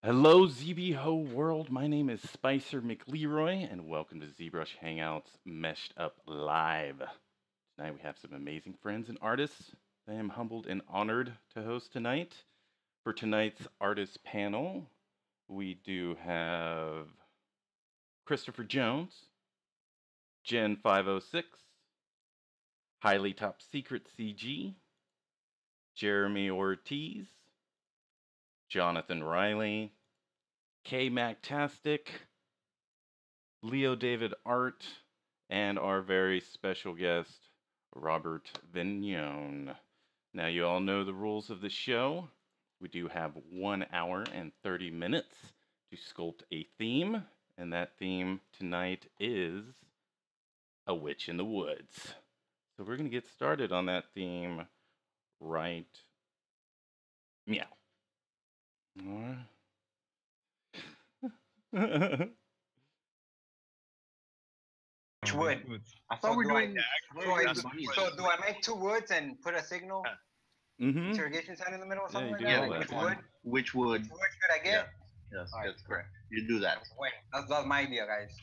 Hello, ZBHO world. My name is Spicer McLeroy, and welcome to Zbrushhangout's Meshed Up Live. Tonight we have some amazing friends and artists I am humbled and honored to host tonight. For tonight's artist panel, we do have Christopher Jones, Gen 506, Highly Top Secret CG, Jeremy Ortiz, Jonathan Riley, K Mactastic, Leo David Art, and our very special guest, Robert Vignone. Now, you all know the rules of the show. We do have 1 hour and 30 minutes to sculpt a theme, and that theme tonight is A Witch in the Woods. So we're going to get started on that theme right meow. Which wood? I thought we're doing. So do I make two woods and put a signal interrogation sign in the middle or something like that? Which wood? Which wood? Which wood should I get? Yes, that's correct. You do that. Wait, that's my idea, guys.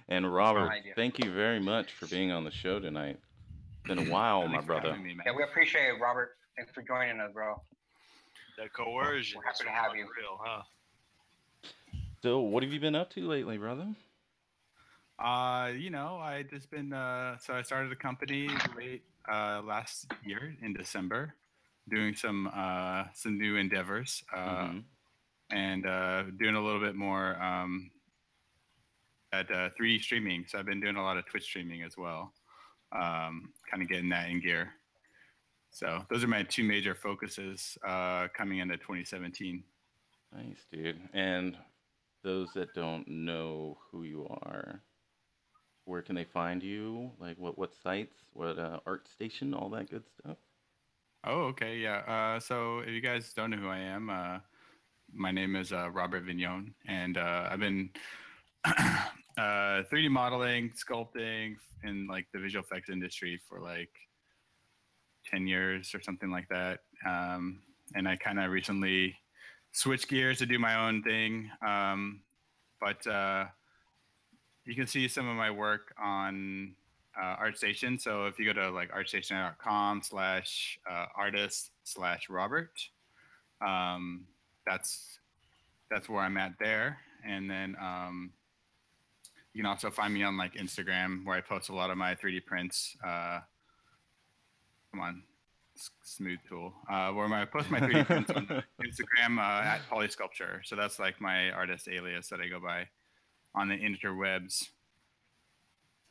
And Robert, thank you very much for being on the show tonight. It's been a while, my brother. Yeah, we appreciate it, Robert. Thanks for joining us, bro. The coercion. We're happy to have you. Real, huh? So, what have you been up to lately, brother? I just been so I started a company late last year in December, doing some new endeavors, and doing a little bit more at 3D streaming. So I've been doing a lot of Twitch streaming as well, kind of getting that in gear. So those are my two major focuses coming into 2017. Nice, dude. And those that don't know who you are, where can they find you? Like what sites, what art station, all that good stuff? Oh, okay, yeah. So if you guys don't know who I am, my name is Robert Vignone, and I've been 3D modeling, sculpting in like the visual effects industry for like 10 years or something like that. And I kind of recently switched gears to do my own thing. But you can see some of my work on ArtStation. So if you go to like artstation.com/artist/Robert, that's where I'm at there. And then you can also find me on like Instagram, where I post a lot of my 3D prints. Come on, smooth tool. Where I post my 3D prints on Instagram at Polysculpture. So that's like my artist alias that I go by on the interwebs.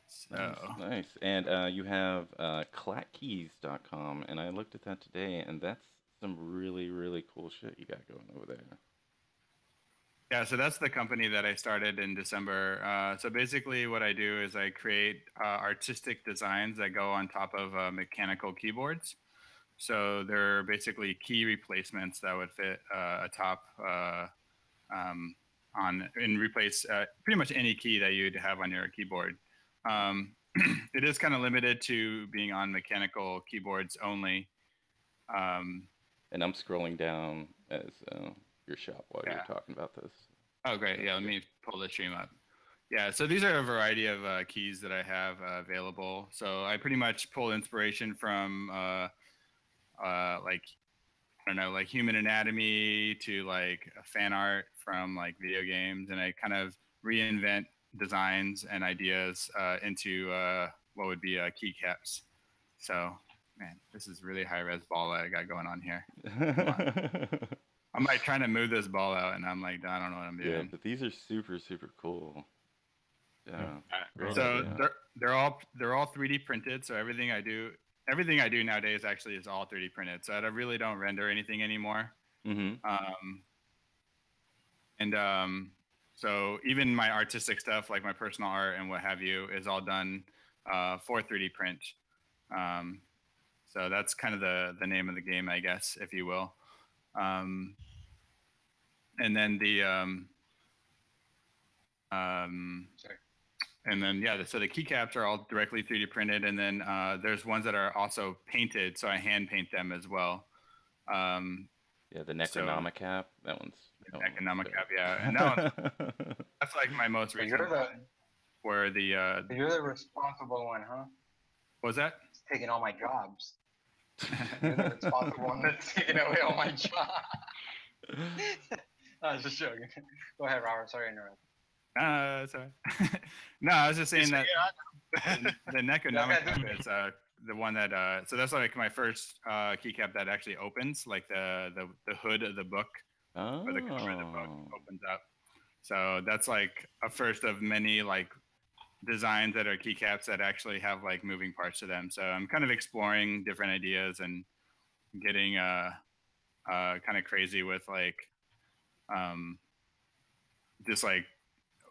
So nice. And you have clackkeys.com, and I looked at that today, and that's some really, really cool shit you got going over there. Yeah, so that's the company that I started in December. So basically what I do is I create artistic designs that go on top of mechanical keyboards. So they're basically key replacements that would fit atop on and replace pretty much any key that you'd have on your keyboard. It is kind of limited to being on mechanical keyboards only. And I'm scrolling down as your shop while you're talking about this. Oh, great. Yeah, let me pull the stream up. Yeah, so these are a variety of keys that I have available. So I pretty much pull inspiration from like, I don't know, like human anatomy to like fan art from like video games. And I kind of reinvent designs and ideas into what would be keycaps. So, man, this is really high-res ball that I got going on here. I'm like trying to move this ball out, and I'm like, I don't know what I'm doing. Yeah, but these are super, super cool. Yeah. So they're all 3D printed. So everything I do nowadays actually is all 3D printed. So I really don't render anything anymore. So even my artistic stuff, like my personal art and what have you, is all done for 3D print. So that's kind of the name of the game, I guess, if you will. And then so the keycaps are all directly 3D printed, and then there's ones that are also painted, so I hand paint them as well. Yeah, the Necronomicon cap. That one's. Necronomicon cap, yeah, and that's like my most recent. Where the you're the responsible one, huh? What was that? It's taking all my jobs. You're the responsible one that's taking away all my jobs. I was just joking. Go ahead, Robert. Sorry to interrupt. Sorry. No, I was just saying that the Necronomicon is the one that. So that's like my first keycap that actually opens, like the hood of the book, or the cover of the book opens up. So that's like a first of many like designs that are keycaps that actually have like moving parts to them. So I'm kind of exploring different ideas and getting kind of crazy with like just like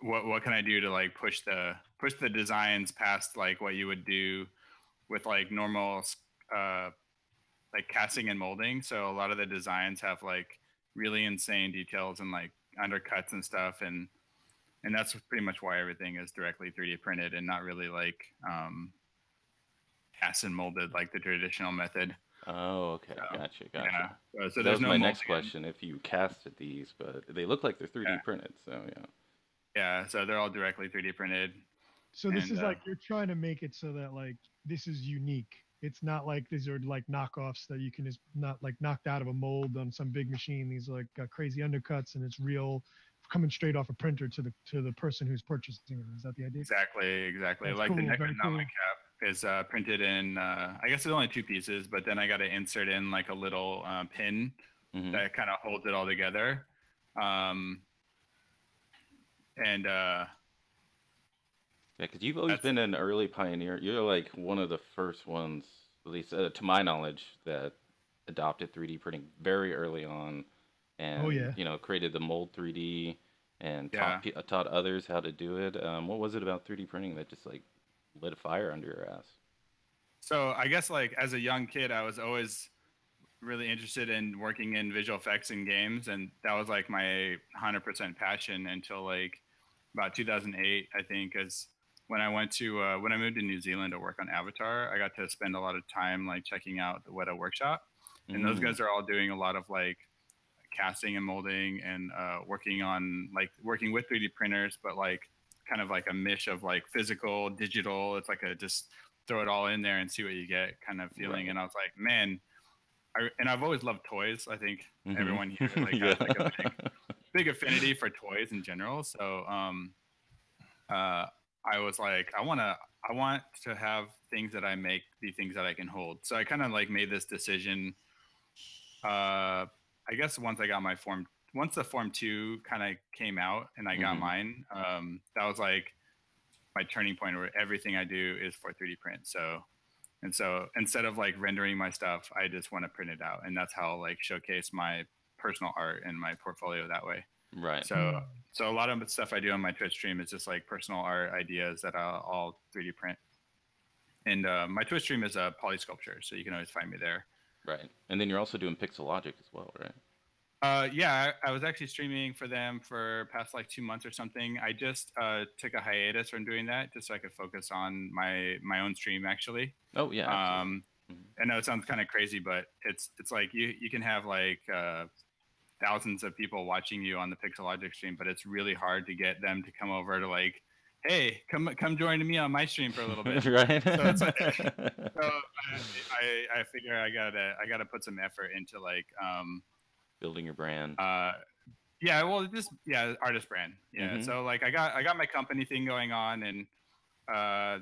what can I do to like push the designs past like what you would do with like normal like casting and molding. So a lot of the designs have like really insane details and like undercuts and stuff, and that's pretty much why everything is directly 3D printed and not really like cast and molded like the traditional method. Oh, okay, so, gotcha. Yeah. So that was my next question. If you casted these, but they look like they're 3D printed, so yeah. Yeah, so they're all directly 3D printed. So this is like you're trying to make it so that like this is unique. It's not like these are like knockoffs that you can just not like knocked out of a mold on some big machine. These are like got crazy undercuts, and it's real, coming straight off a printer to the person who's purchasing it. Is that the idea? Exactly. That's like cool, the Necronomicon cap is printed in. I guess there's only 2 pieces, but then I got to insert in like a little pin that kind of holds it all together. Yeah, because you've always been an early pioneer. You're like one of the first ones, at least to my knowledge, that adopted 3D printing very early on, and created the mold 3D and taught others how to do it. What was it about 3D printing that just like lit a fire under your ass? So I guess like as a young kid, I was always really interested in working in visual effects in games, and that was like my 100% passion until like about 2008, I think, is when I went to when I moved to New Zealand to work on Avatar. I got to spend a lot of time like checking out the Weta workshop, and those guys are all doing a lot of like casting and molding and working with 3D printers, but like kind of like a mish of like physical, digital. It's like a just throw it all in there and see what you get kind of feeling. Right. And I was like, man, I've always loved toys. I think everyone here like has like a big affinity for toys in general. So I was like, I want to have things that I make be things that I can hold. So I kind of like made this decision. I guess once the Form 2 kind of came out and I got mine, that was like my turning point where everything I do is for 3D print. So instead of like rendering my stuff, I just want to print it out. And that's how like showcase my personal art and my portfolio that way. Right. So a lot of the stuff I do on my Twitch stream is just like personal art ideas that I'll 3D print. And my Twitch stream is a poly sculpture, so you can always find me there. Right. And then you're also doing Pixelogic as well, right? Yeah, I was actually streaming for them for past like 2 months or something. I just took a hiatus from doing that just so I could focus on my own stream actually. Oh yeah. I know it sounds kind of crazy, but it's like you can have like thousands of people watching you on the Pixelogic stream, but it's really hard to get them to come over to like, hey, come join me on my stream for a little bit. Right. So it's like, I figure I gotta put some effort into like building your brand. Artist brand. Yeah. So like I got my company thing going on, and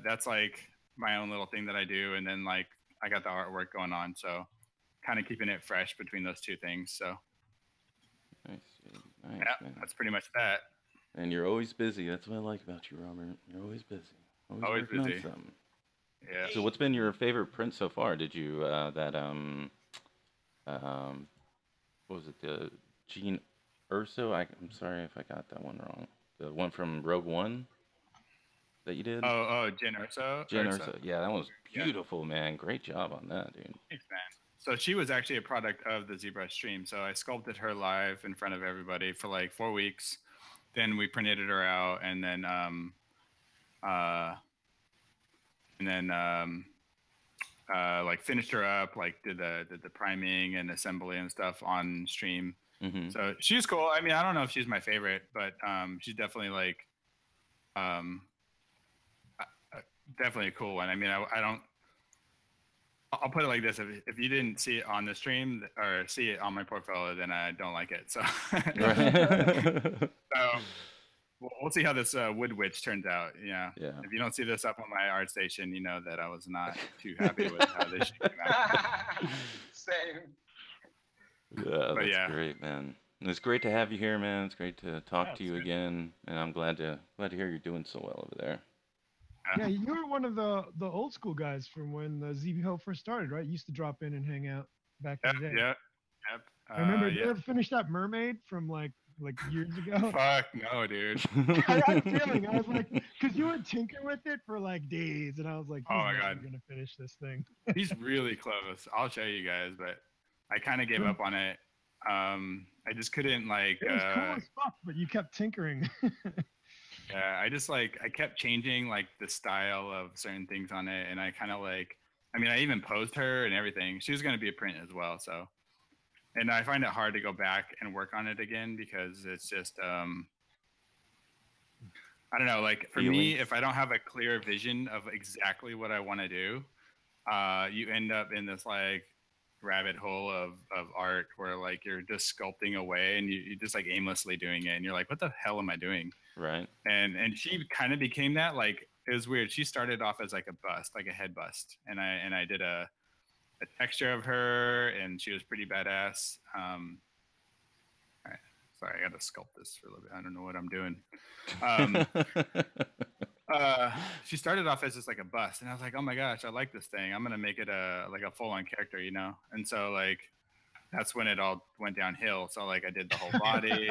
that's like my own little thing that I do, and then like I got the artwork going on, so kind of keeping it fresh between those two things. So nice, yeah, man. That's pretty much that. And you're always busy. That's what I like about you, Robert. You're always busy. Always busy. On something. Yeah. So what's been your favorite print so far? Did you what was it, the Gene Urso? I'm sorry if I got that one wrong. The one from Rogue One that you did? Oh, Jyn Urso? Jyn Urso. Yeah, that one was beautiful, man. Great job on that, dude. Thanks, man. So she was actually a product of the ZBrush stream. So I sculpted her live in front of everybody for like 4 weeks. Then we printed her out, and then like finished her up, like did the priming and assembly and stuff on stream. Mm-hmm. So she's cool. I mean, I don't know if she's my favorite, but she's definitely like definitely a cool one. I mean, I don't. I'll put it like this: if you didn't see it on the stream or see it on my portfolio, then I don't like it. So, so we'll see how this Wood Witch turns out. Yeah. If you don't see this up on my art station, you know that I was not too happy with how this came out. Same. Yeah, that's great, man. And it's great to have you here, man. It's great to talk to you again, and I'm glad to hear you're doing so well over there. Yeah, you were one of the old school guys from when the ZBHO first started, right? You used to drop in and hang out back in the day. Yep. I remember. Did you ever finish that Mermaid from like years ago? Fuck no, dude. I had a feeling. I was like, because you would tinker with it for like days, and I was like, oh my god, I'm gonna finish this thing. He's really close. I'll show you guys, but I kind of gave up on it. I just couldn't like. It was cool as fuck, but you kept tinkering. Yeah, I kept changing like the style of certain things on it, and I kind of like, I mean, I even posed her and everything. She was going to be a print as well, so. And I find it hard to go back and work on it again because it's just, I don't know, like for me, if I don't have a clear vision of exactly what I want to do, you end up in this like rabbit hole of art where like you're just sculpting away and you're just like aimlessly doing it, and you're like, what the hell am I doing? Right. And she kind of became that. Like it was weird. She started off as like a bust, like a head bust, and I did a texture of her, and she was pretty badass. All right, sorry, I got to sculpt this for a little bit. I don't know what I'm doing. She started off as just like a bust, and I was like, oh my gosh, I like this thing. I'm gonna make it like a full-on character, you know. And so like that's when it all went downhill. So like I did the whole body.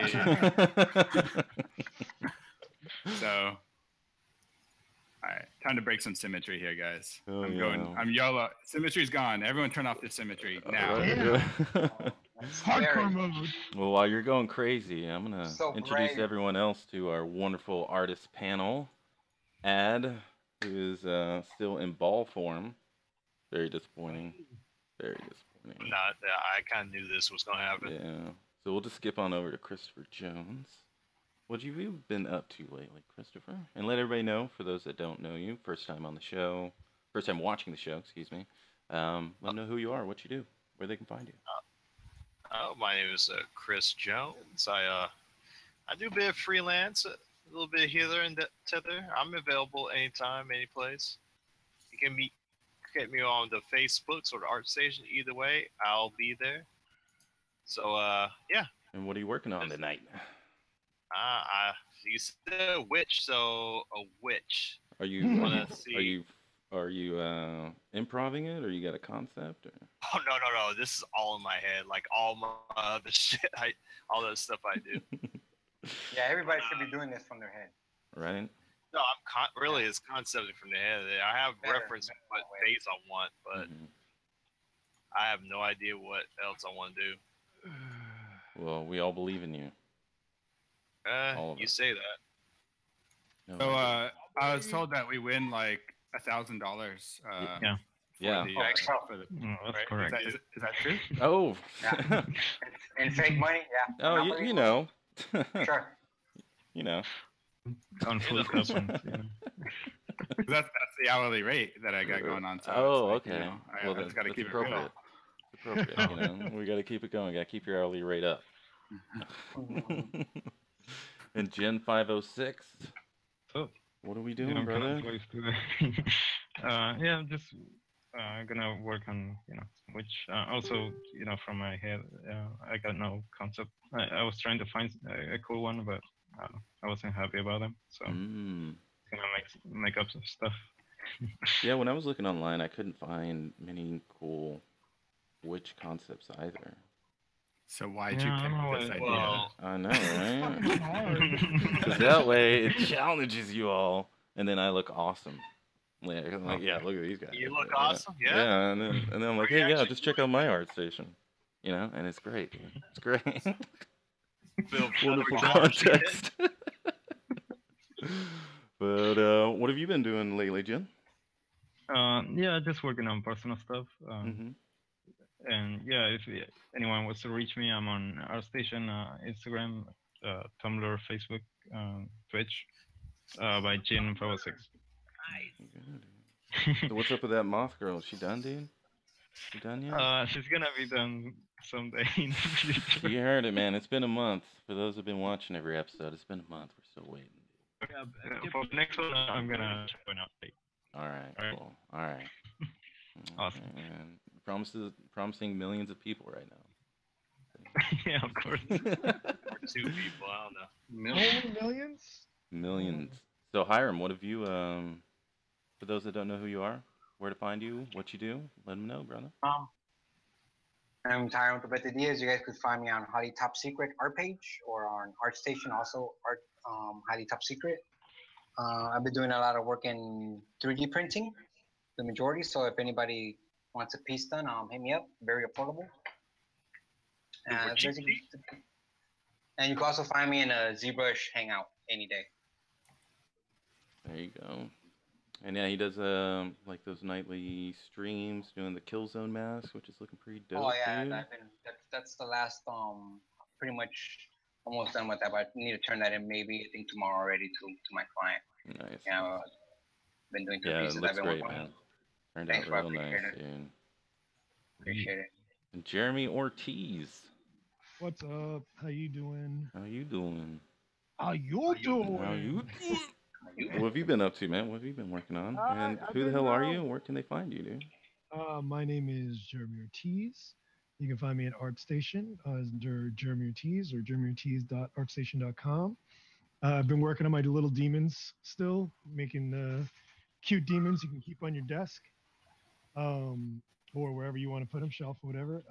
So, all right, time to break some symmetry here, guys. I'm YOLO. Symmetry's gone. Everyone turn off the symmetry now. Hardcore mode. Well, while you're going crazy, I'm going to introduce everyone else to our wonderful artist panel. Ad, who is still in ball form. Very disappointing. Very disappointing. I kind of knew this was going to happen. Yeah. So we'll just skip on over to Christopher Jones. What have you been up to lately, Christopher? And let everybody know, for those that don't know you, first time on the show, first time watching the show, excuse me. Let them know who you are, what you do, where they can find you. My name is Chris Jones. I do a bit of freelance, a little bit hither and thither. I'm available anytime, any place. You can get me on the Facebooks or the Art Station. Either way, I'll be there. So, yeah. And what are you working on tonight? You said a witch, so a witch. Are you are you improving it, or you got a concept? Or? Oh no! This is all in my head. Like all my other shit, all that stuff I do. Yeah, everybody should be doing this from their head. Right. No, really it's concepting from the head. I have reference what base I want, but I have no idea what else I want to do. Well, we all believe in you. You say that. No, so I was told that we win like $1,000. Yeah. That's correct. Is that true? Oh. Yeah. And fake money, yeah. Oh, you know. Sure. You know. On full customers, you know. That's the hourly rate that I got going on. So okay. You know, well, I just got to keep appropriate. it Appropriate. You know, we got to keep it going. Got to keep your hourly rate up. And Gen 506. So, what are we doing, brother? Yeah, I'm just gonna work on, which also, from my head, I got no concept. I was trying to find a cool one, but I wasn't happy about them. So, gonna make up some stuff. Yeah, when I was looking online, I couldn't find many cool witch concepts either. So why'd you pick this idea? Well, I know, right? Because that way it challenges you all, and then I look awesome. Like, yeah, look at these guys. You look awesome, yeah. Yeah, and then I'm like, hey, yeah, just check out my art station. You know, and it's great. It's great. Wonderful context. But what have you been doing lately, Jim? Yeah, just working on personal stuff. Mm-hmm. And yeah, if anyone wants to reach me, I'm on ArtStation, Instagram, Tumblr, Facebook, Twitch, by Jin506. So what's up with that moth girl? Is she done, dude? She done yet? She's gonna be done someday in the future. You heard it, man. It's been a month. For those who've been watching every episode, it's been a month. We're still waiting. For the next one, I'm gonna show an update. All right, cool. All right. Awesome. And promising millions of people right now. Yeah, of course. Or 2 people, I don't know. Only millions? Millions. So Hiram, what have you? For those that don't know who you are, where to find you, what you do, let them know, brother. I'm Tyrone Cabete Diaz. You guys could find me on Highly Top Secret art page or on ArtStation, also Highly Top Secret. I've been doing a lot of work in 3D printing, the majority. So if anybody wants a piece done, hit me up. Very affordable. And you can also find me in a ZBrush Hangout any day. There you go. And yeah, he does like those nightly streams doing the Killzone mask, which is looking pretty dope. Oh yeah, dude. that's the last pretty much almost done with that, but I need to turn that in maybe I think tomorrow already to my client. Nice. Yeah, been doing 2 Yeah, pieces. it looks I've been great, working on. man. Turned Thanks, out bro. real nice, Appreciate it. dude. Appreciate it. And Jeremy Ortiz, What's up? How you doing? how you doing? How you doing? How you doing? What have you been up to, man? What have you been working on? And I've who the been, hell are you? Where can they find you, dude? My name is Jeremy Ortiz. You can find me at ArtStation under Jeremy Ortiz or jeremyortiz.artstation.com. I've been working on my little demons still, making cute demons you can keep on your desk or wherever you want to put them, shelf or whatever.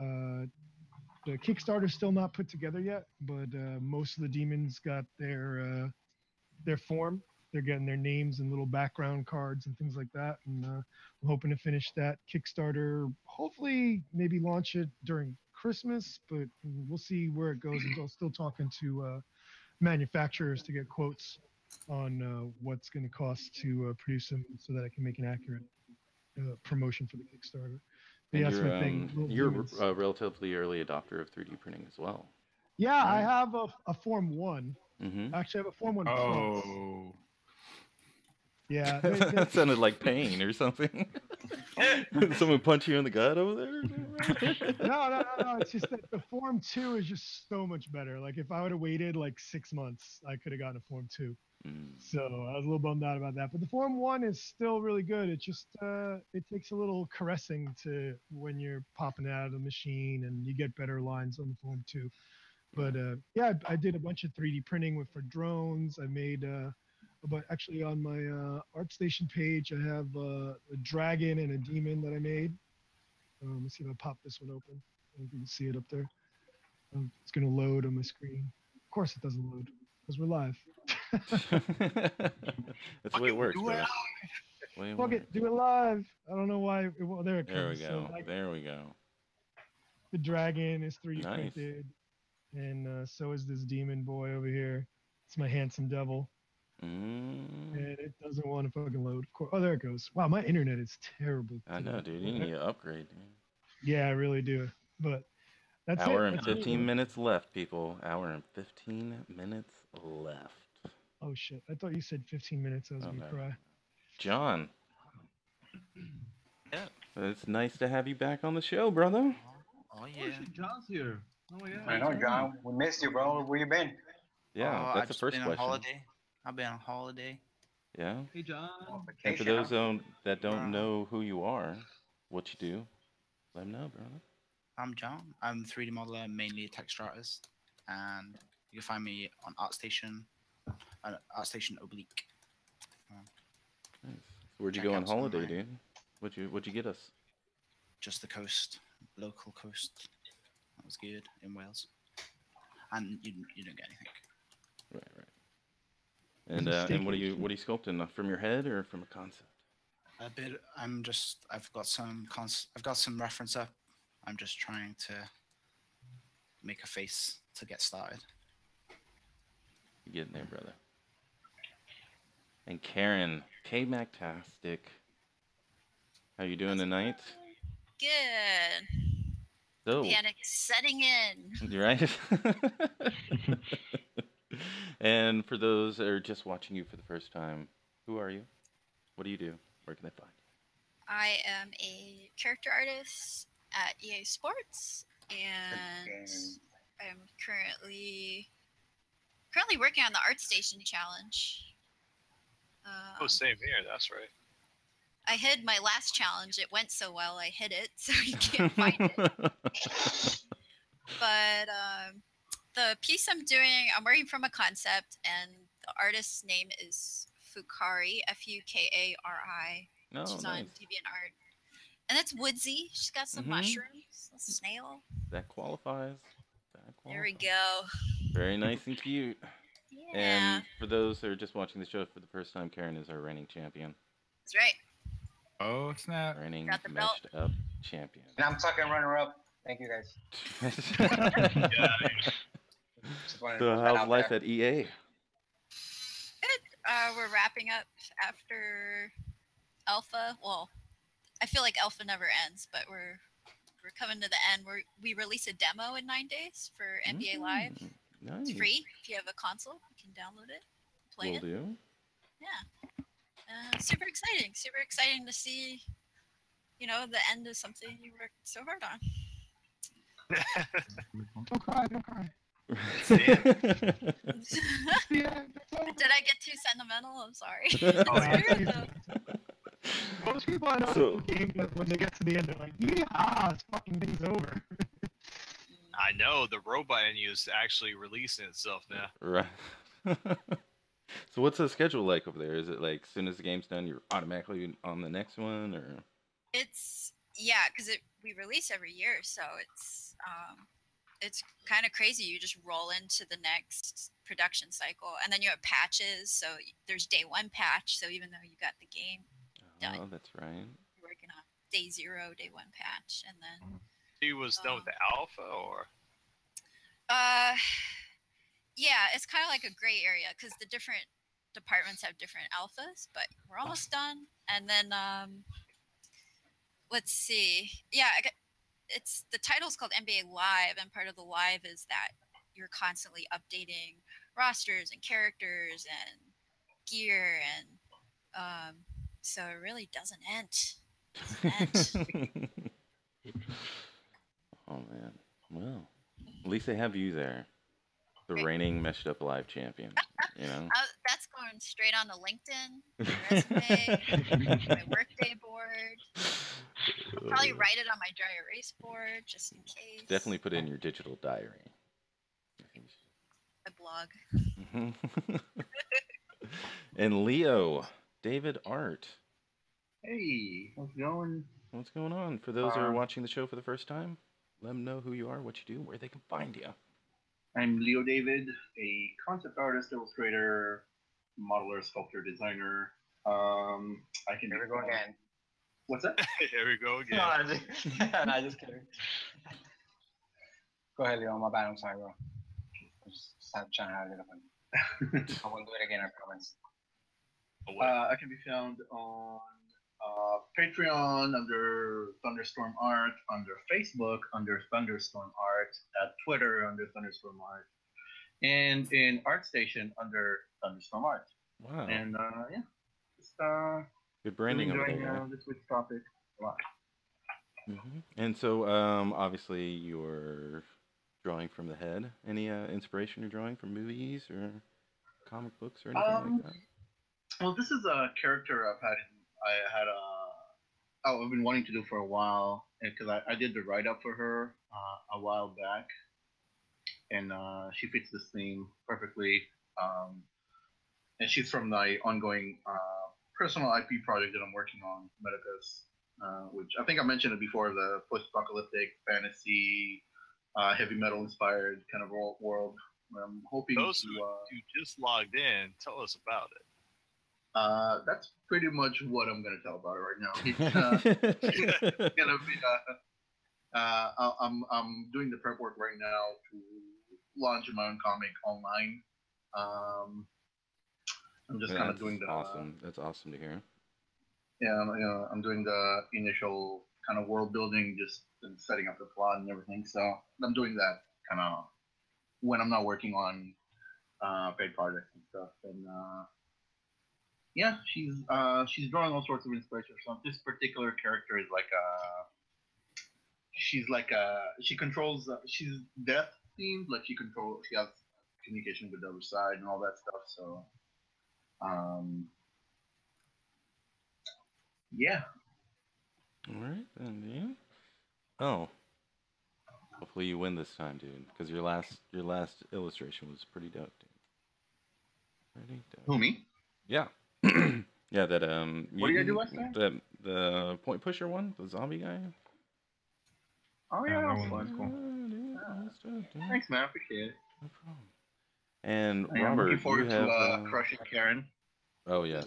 The Kickstarter's still not put together yet, but most of the demons got their form. They're getting their names and little background cards and things like that. And I'm hoping to finish that Kickstarter, hopefully maybe launch it during Christmas, but we'll see where it goes. I'm still talking to manufacturers to get quotes on what's going to cost to produce them so that I can make an accurate promotion for the Kickstarter. But yeah, that's my thing. You're a relatively early adopter of 3D printing as well. Yeah, right? I have a Form 1. Mm-hmm. Actually, I have a Form 1 Plus. Oh. Yeah. That sounded like pain or something. Someone punch you in the gut over there? No. It's just that the Form 2 is just so much better. Like, if I would have waited like 6 months, I could have gotten a Form 2. So I was a little bummed out about that. But the Form 1 is still really good. It just it takes a little caressing to when you're popping it out of the machine, and you get better lines on the Form 2. But yeah, I did a bunch of 3D printing for drones. I made but actually on my ArtStation page, I have a dragon and a demon that I made. Let's see if I pop this one open. I don't know if you can see it up there. It's going to load on my screen. Of course it doesn't load because we're live. That's the way it works, bro. Fuck it, do it live. I don't know why. Well, there it comes. There we go. So, like, there we go. The dragon is 3D Nice. printed, and so is this demon boy over here. It's my handsome devil. And it doesn't want to fucking load. Of course. Oh, there it goes. Wow, my internet is terrible. I know, dude. You need to upgrade, dude. Yeah, I really do. But that's Hour it. and 15 minutes left, people. Hour and 15 minutes left. Oh shit! I thought you said 15 minutes. I was gonna cry. John. Yeah. It's nice to have you back on the show, brother. Oh yeah. shit, John's here. Oh yeah. I know, John. We missed you, bro. Where you been? Yeah, that's the first been question. On holiday. I've been on holiday. Yeah. Hey John. And for those that don't know who you are, what you do, let them know, brother. I'm John. I'm a 3D modeler, mainly a texture artist, and you can find me on ArtStation, ArtStation Oblique. Nice. Where'd you Check go on out some of holiday, my- dude? What'd you get us? Just the coast, local coast. That was good in Wales, and you don't get anything. Right. And what are you sculpting from your head or from a concept? A bit. I've got some reference up. I'm just trying to make a face to get started. You getting there, brother. And Karen, K-Mactastic. How you doing tonight? Good. So, Panic setting in. you right? And for those that are just watching you for the first time, who are you? What do you do? Where can they find you? I am a character artist at EA Sports, and I'm currently working on the ArtStation challenge. Oh, same here. That's right. I hid my last challenge. It went so well, I hid it, so you can't find it. But the piece I'm doing, I'm working from a concept, and the artist's name is Fukari, Fukari. Oh, She's nice. on DeviantArt. And it's woodsy. She's got some mushrooms, a snail. That qualifies. There we go. Very nice and cute. Yeah. And for those that are just watching the show for the first time, Karen is our reigning champion. That's right. Oh, snap. Reigning Got the belt. meshed up champion. And I'm second runner-up. Thank you, guys. So how's life at EA? Good. We're wrapping up after Alpha. Well, I feel like Alpha never ends, but we're coming to the end. We release a demo in 9 days for NBA Live. Nice. It's free. If you have a console, you can download it, play it. Will do. Yeah. Super exciting. Super exciting to see, the end of something you worked so hard on. Don't cry, don't cry. Did I get too sentimental? I'm sorry. Most people I know in the game, when they get to the end, they're like, yeah, this fucking thing's over. I know, the robot in you is actually releasing itself now. Right. So what's the schedule like over there? Is it like as soon as the game's done, you're automatically on the next one, or? It's because we release every year, so it's kind of crazy. You just roll into the next production cycle, and then you have patches. So there's day one patch. So even though you got the game done, Oh, that's right. you're working on day 0, day 1 patch, and then. He was done with the alpha, or? Yeah, it's kind of like a gray area because the different departments have different alphas, but we're almost done. And then let's see. Yeah, it's the title's called NBA Live, and part of the live is that you're constantly updating rosters and characters and gear, and so it really doesn't end. Oh man. Well, at least they have you there. The reigning meshed up live champion. That's going straight on the LinkedIn, resume, my workday board. I'll probably write it on my dry erase board just in case. Definitely put it in your digital diary. A blog. And Leo, David Art. Hey, how's it going? What's going on? For those who are watching the show for the first time, let them know who you are, what you do, where they can find you. I'm Leo David, a concept artist, illustrator, modeler, sculptor, designer. I can. Here we go again. What's that? Here we go again. No, just kidding. Go ahead, Leo. My bad. I'm sorry, bro. Just trying to have a little fun. I won't do it again, I promise. I can be found on Patreon under Thunderstorm Art, under Facebook under Thunderstorm Art, at Twitter under Thunderstorm Art, and in ArtStation under Thunderstorm Art. Wow. And yeah, just good branding over there. This week's topic a lot. And so, obviously, you're drawing from the head. Any inspiration you're drawing from movies or comic books or anything like that? Well, this is a character I've been wanting to do for a while, because I did the write-up for her a while back, and she fits this theme perfectly. And she's from the ongoing personal IP project that I'm working on, Medicus, which I think I mentioned it before, the post-apocalyptic fantasy, heavy metal-inspired kind of world. I'm hoping Those who just logged in, tell us about it. That's pretty much what I'm gonna tell about it right now. It's gonna be. I'm doing the prep work right now to launch my own comic online. I'm just kind of doing the. Awesome. That's awesome to hear. Yeah, I'm doing the initial kind of world building, just setting up the plot and everything. So I'm doing that kind of when I'm not working on paid projects and stuff. And yeah, she's drawing all sorts of inspiration. So this particular character is she controls she's death themed. Like she has communication with the other side and all that stuff. So yeah. All right, then, dude. Oh, hopefully you win this time, dude, because your last illustration was pretty dope, dude. Pretty dope. Who, me? Yeah. Yeah, that What did I do last time? The point pusher one, the zombie guy. Oh Yeah, yeah, that that was one was fun. cool. Dude, awesome stuff, dude. Thanks, man. I appreciate it. No problem. And I'm Robert, looking you forward have to crushing Karen. oh yes,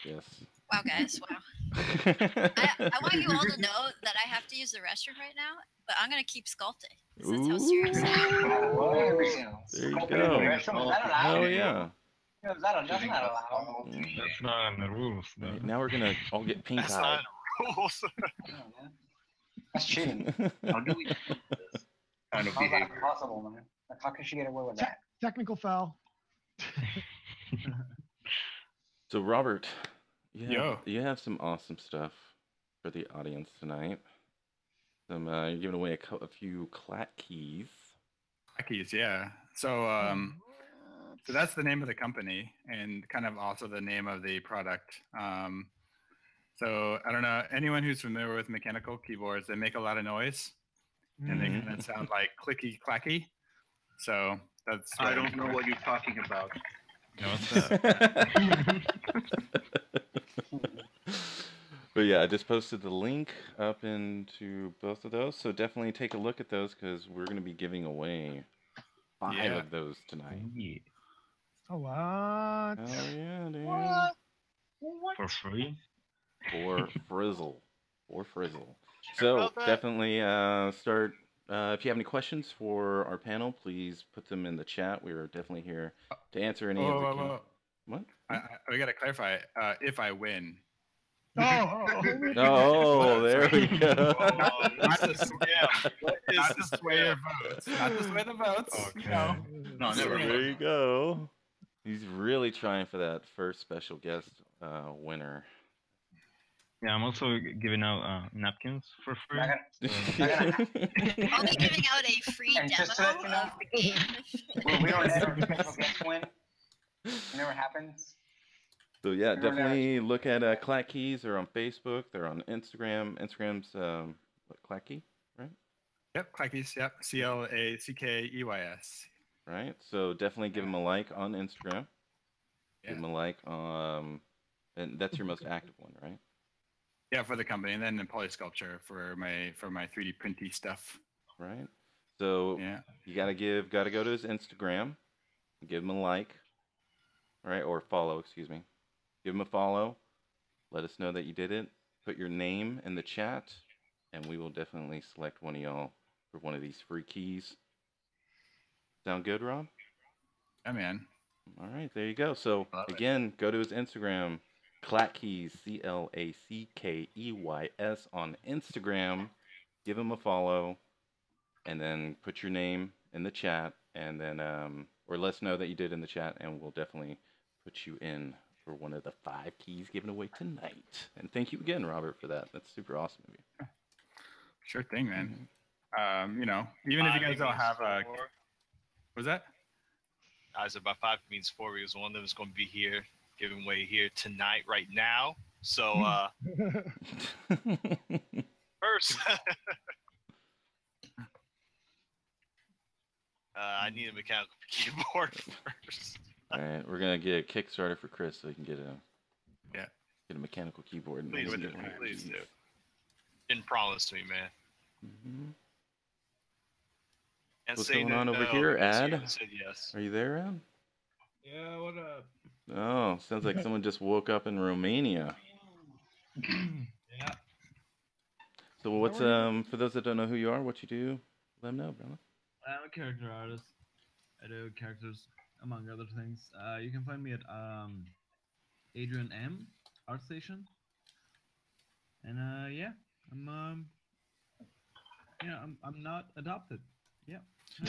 yes. Wow, guys, wow. I want you all to know that I have to use the restroom right now, but I'm gonna keep sculpting. That's how serious I am. There you go. Hell yeah. That's not allowed. That's not in the rules, though. Right, now we're gonna all get pink That's eye. not rules. That's cheating. How do we do this kind of How's that behavior? possible, man? Like, how can she get away with that? Technical foul. So Robert, Yo. you have some awesome stuff for the audience tonight. You're giving away a few clat keys. Keys, yeah. So so that's the name of the company and kind of also the name of the product. So I don't know, anyone who's familiar with mechanical keyboards, they make a lot of noise and they kind of sound like clicky clacky. So that's I don't know what you're talking about. Yeah, what's that? But yeah, I just posted the link up into both of those. So definitely take a look at those because we're going to be giving away 5 of those tonight. Yeah. Oh, what? Hell yeah, dude. For free? For Frizzle. For Frizzle. So definitely start. If you have any questions for our panel, please put them in the chat. We are definitely here to answer any of the What? We got to clarify. If I win. Oh, there we go. Not to sway your votes. Not to sway the votes. Okay. No, never. There you go. He's really trying for that first special guest winner. Yeah, I'm also giving out napkins for free. I'll be giving out a free And demo just to let you know, of the game. we don't let our special guest win. It never happens. So yeah, definitely look at Clack Keys. They're on Facebook. They're on Instagram. Instagram's Clack Key, right? Yep, Clackeys. Yep, CLACKEYS. Right. So definitely give them a like on Instagram. Yeah. Give them a like. And that's your most active one, right? Yeah, for the company, and then the Polysculpture for my 3D printy stuff. Right. So yeah, you gotta go to his Instagram, give him a like, right, or follow. Excuse me. Give him a follow. Let us know that you did it. Put your name in the chat, and we will definitely select one of y'all for one of these free keys. Sound good, Rob? Yeah, man. All right, there you go. So again, go to his Instagram, Clackkeys, CLACKEYS on Instagram. Give him a follow, and then put your name in the chat, and then or let us know that you did in the chat, and we'll definitely put you in for one of the 5 keys given away tonight. And thank you again, Robert, for that. That's super awesome of you. Sure thing, man. You know, even if you guys don't have a, was that? I said by 5 means 4 because one of them is going to be here, giving away here tonight, right now. So first, I need a mechanical keyboard first. All right, we're gonna get a Kickstarter for Chris so he can get a mechanical keyboard. And Please do, please do. Didn't promise me, man. Mm-hmm. And What's say going on over no, here, because Ad? you said yes. Are you there, Ad? Yeah, what up? Oh, sounds like someone just woke up in Romania. Yeah. So what's for those that don't know who you are, what you do, let them know, brother. I'm a character artist. I do characters among other things. You can find me at Adrian M ArtStation. And yeah, I'm not adopted. Yeah.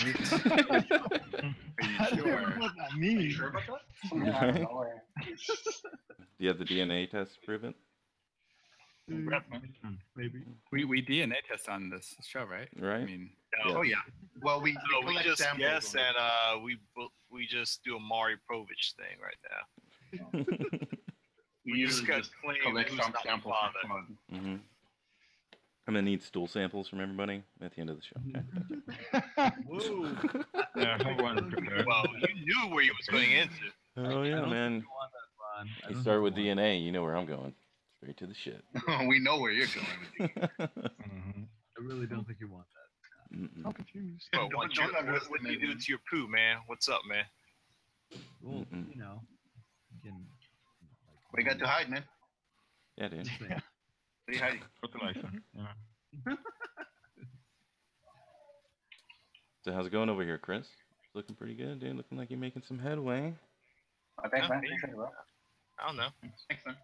Are you I don't sure? know what that Are you means. sure about that? Yeah, I don't know where. Do you have the DNA test to prove it? Maybe. We DNA test on this show, right? Right. I mean, Yeah. Oh yeah. Well, we No, we collect just samples guess on it. and we just do a Mari Povich thing right now. We we just usually got just claim collect who's some not the samples father. for fun. Mm-hmm. I'm gonna need stool samples from everybody at the end of the show. Okay. Whoa. Yeah, I have one prepared. Well, you knew where he was going into. Oh I yeah, don't man. think you want that, Ron. I You don't start think with you want DNA, you know where I'm going. Straight to the shit. We know where you're going with these. Mhm. I really don't think you want that. Mm-mm. I'm confused. But Don't what do you underestimate do him. to your poo, man? What's up, man? Well, Mm-mm. you know, you can, What you got to hide, man? Yeah, dude. say, What are you hiding? Fertilizer. Yeah. So how's it going over here, Chris? Looking pretty good, dude. Looking like you're making some headway. Oh, thanks, man. Yeah. Appreciate it, bro. I don't know. Thanks, man.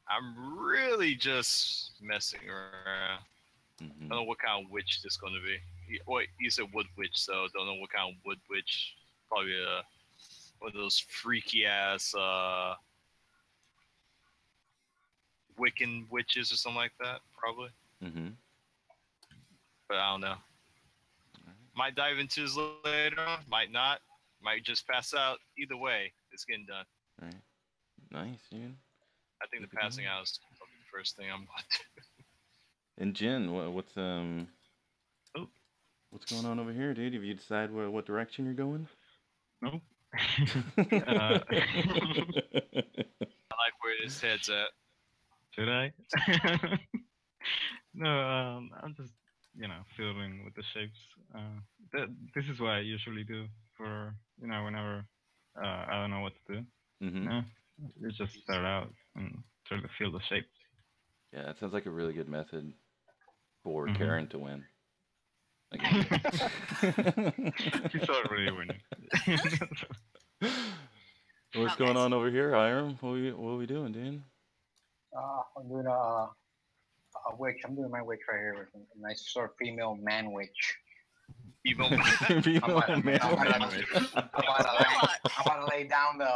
I'm really just messing around. I Mm-hmm. don't know what kind of witch this is going to be. Wait, you said wood witch, so don't know what kind of wood witch. Probably one of those freaky ass Wiccan witches or something like that. Probably, Mm-hmm. but I don't know. Might dive into this later on. Might not. Might just pass out. Either way, it's getting done. All right. Nice, dude. I think the Keep it passing going. out is probably the first thing I'm going to do. And Jen, what's Oh. what's going on over here, dude? Have you decided what direction you're going? No. I like where his head's at. Should I? No, I'm just, fiddling with the shapes. This is what I usually do for, whenever I don't know what to do. Mm-hmm. You just start out and try to feel the shape. Yeah, that sounds like a really good method for Mhm. Karen to win. She's already winning. What's going on over here, Hiram? What are we doing, dude? I'm doing a witch. I'm doing my witch right here with a nice sort of female man witch. Evil. Female man. I'm about to lay down the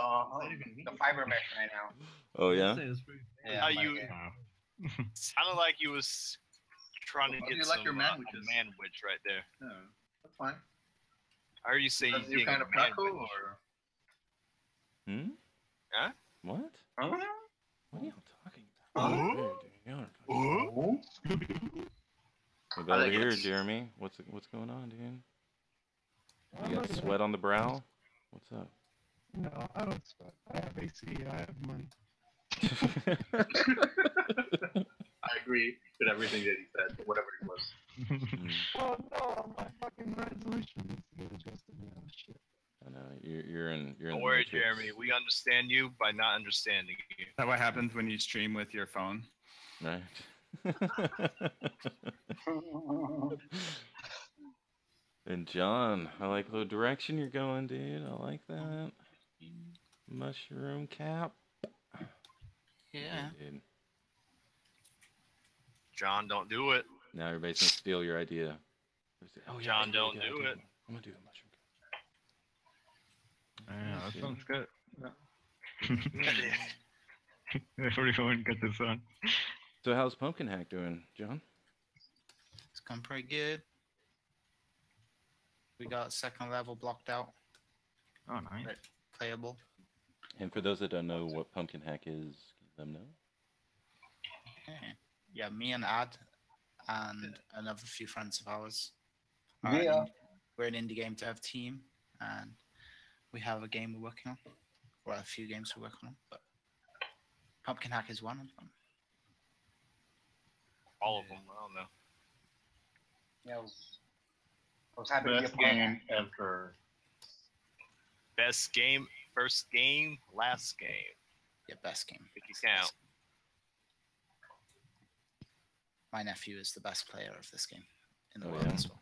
fiber mesh right now. Oh yeah. Say it's pretty- Yeah, How I'm you? like, Sounded like you was trying to How do get you some like your man a witches? man witch right there. Yeah, that's fine. I heard you say That's you your kind of a man taco, witch. or Hmm? Huh? What? huh? What are y'all talking about? Huh? Dude, y'all are fucking- What about I over like here, it. Jeremy? What's going on, dude? You got sweat on the brow? What's up? No, I don't sweat. I have AC. I have money. I agree with everything that he said, whatever it was. Mm, Oh no, my fucking resolution needs to get adjusted now. Shit. I know you're in. Don't the worry, matrix. Jeremy. We understand you by not understanding you. is that what happens when you stream with your phone? Right. And John, I like the direction you're going, dude. I like that. Mushroom cap. Yeah. Dude. John, don't do it. Now everybody's gonna steal your idea. Oh, John, I don't gotta do it. I'm gonna do the mushroom cap. Yeah, that Yeah. sounds good. Everyone got this on. So how's Pumpkin Hack doing, John? It's gone pretty good. We got second level blocked out, Oh, nice. playable. And for those that don't know what Pumpkin Hack is, can you let them know? Okay. Yeah, me and Ad and another few friends of ours. Yeah. We're an indie game dev team, and we have a game we're working on, or a few games we're working on. But Pumpkin Hack is one of them. All of them. I don't know. Yeah, I was happy to be a Best part of game ever. Best game, first game, last game. Yeah, best game. If you count. My nephew is the best player of this game in the Oh, world yeah? as well.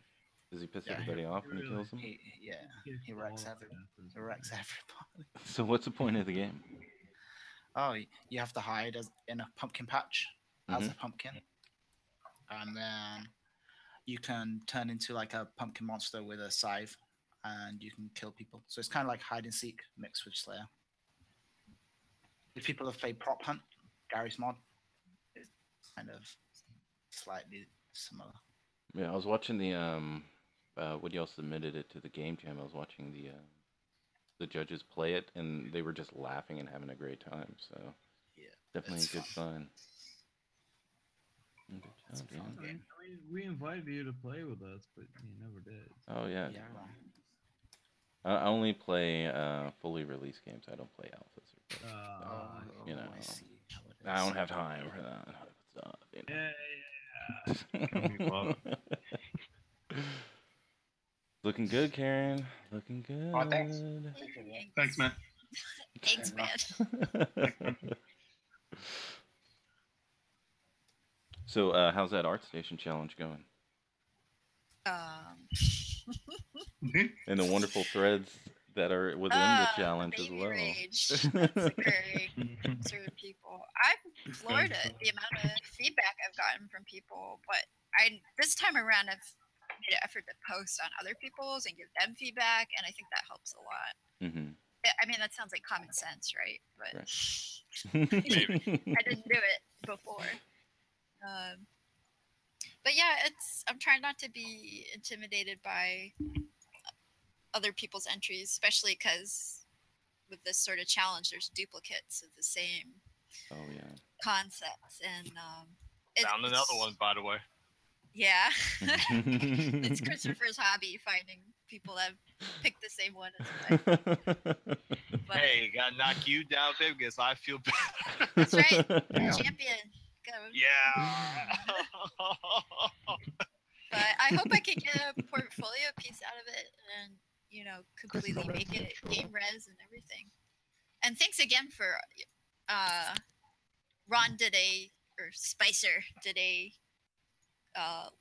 Does he piss Yeah, everybody off when he really- kills them? He wrecks everybody. He wrecks everybody. So what's the point of the game? Oh, you have to hide in a pumpkin patch as a Mhm. pumpkin, and then you can turn into like a pumpkin monster with a scythe, and you can kill people. So it's kind of like hide and seek mixed with Slayer. If people have played Prop Hunt, Gary's mod, it's kind of slightly similar. Yeah, I was watching the when y'all submitted it to the game jam. I was watching the judges play it, and they were just laughing and having a great time. So Yeah, definitely a it's good fun. sign. Good It's job, a fun Dan. game. I mean, we invited you to play with us, but you never did. Oh yeah. Yeah. I only play fully released games. I don't play alphas. Oh, You know, I see how it I don't is. have time for that. Stuff, you Yeah, Can we know. Looking good, Karen. Looking good. Oh, thanks. Appreciate it. Thanks, man. Thanks, man. So, how's that ArtStation challenge going? And the wonderful threads that are within the challenge as baby well. rage that's occurring through people. I'm floored at the amount of feedback I've gotten from people, but this time around I've made an effort to post on other people's and give them feedback, and I think that helps a lot. Mm-hmm. I mean, that sounds like common sense, right? But Right. I didn't do it before. But yeah, I'm trying not to be intimidated by other people's entries, especially because with this sort of challenge, there's duplicates of the same concepts, and Found another one, by the way. Yeah, it's Christopher's hobby, finding people that pick the same one as mine. But, hey, gotta knock you down, baby, because I feel better. That's right, champion. Go. Yeah. But I hope I can get a portfolio piece out of it, and completely make it game res and everything. And thanks again for Ron Spicer did a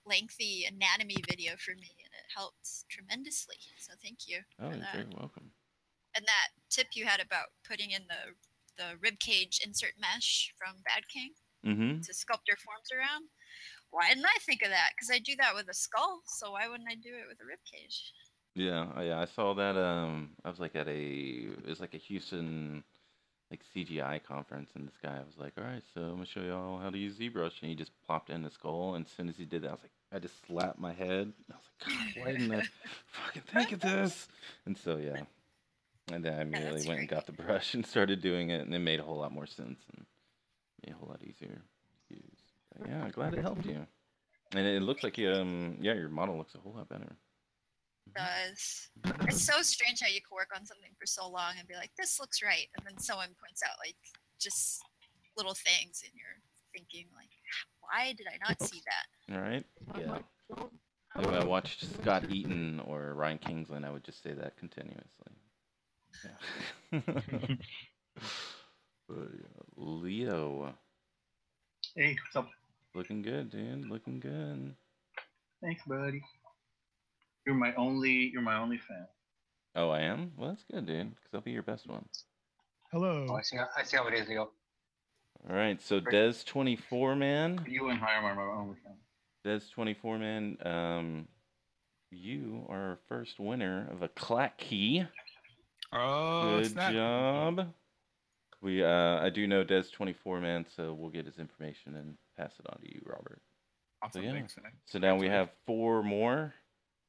lengthy anatomy video for me, and it helped tremendously. So thank you. Oh, you're very welcome. And that tip you had about putting in the rib cage insert mesh from Bad King to sculpt your forms around. Why didn't I think of that? Because I do that with a skull, so why wouldn't I do it with a rib cage? Yeah, I saw that. I was like it was like a Houston CGI conference, and this guy was like, "All right, so I'm gonna show y'all how to use ZBrush," and he just plopped in the skull, and as soon as he did that, I was like, I just slapped my head. I was like, God, why didn't I fucking think of this? And so yeah, and then I immediately went and got the brush and started doing it, and it made a whole lot more sense and made a whole lot easier to use. But yeah, glad it helped you. And it looks like your model looks a whole lot better. Does. It's so strange how you can work on something for so long and be like, this looks right, and then someone points out just little things, and you're thinking why did I not see that? Right? Yeah. Like when I watched Scott Eaton or Ryan Kingsland, I would just say that continuously. Yeah. But, Leo. Hey, what's up? Looking good, dude. Looking good. Thanks, buddy. You're my only fan. Oh, I am? Well, that's good, dude, because I'll be your best one. Hello. Oh, I see how it is, Leo. All right, so Des24 man. You and Hiram are my only fan. Des24 man, you are our first winner of a clack key. Oh, good job. I do know Des24 man, so we'll get his information and pass it on to you, Robert. Awesome, so, yeah. thanks. So now we have 4 more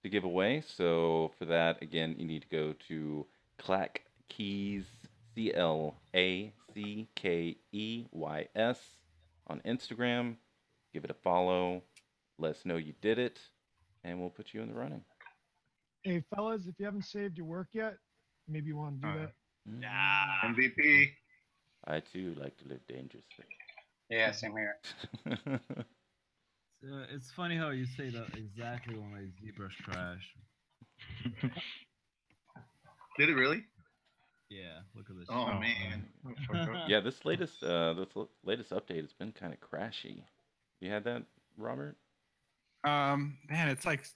to give away. So for that, again, you need to go to Clack Keys, CLACKEYS on Instagram. Give it a follow. Let us know you did it, and we'll put you in the running. Hey, fellas, if you haven't saved your work yet, maybe you want to do that. Nah. MVP. I too like to live dangerously. Yeah, same here. It's funny how you say that exactly when my ZBrush crashed. Did it really? Yeah, look at this. Oh man. Yeah, this latest update has been kind of crashy. You had that, Robert? Man, it's like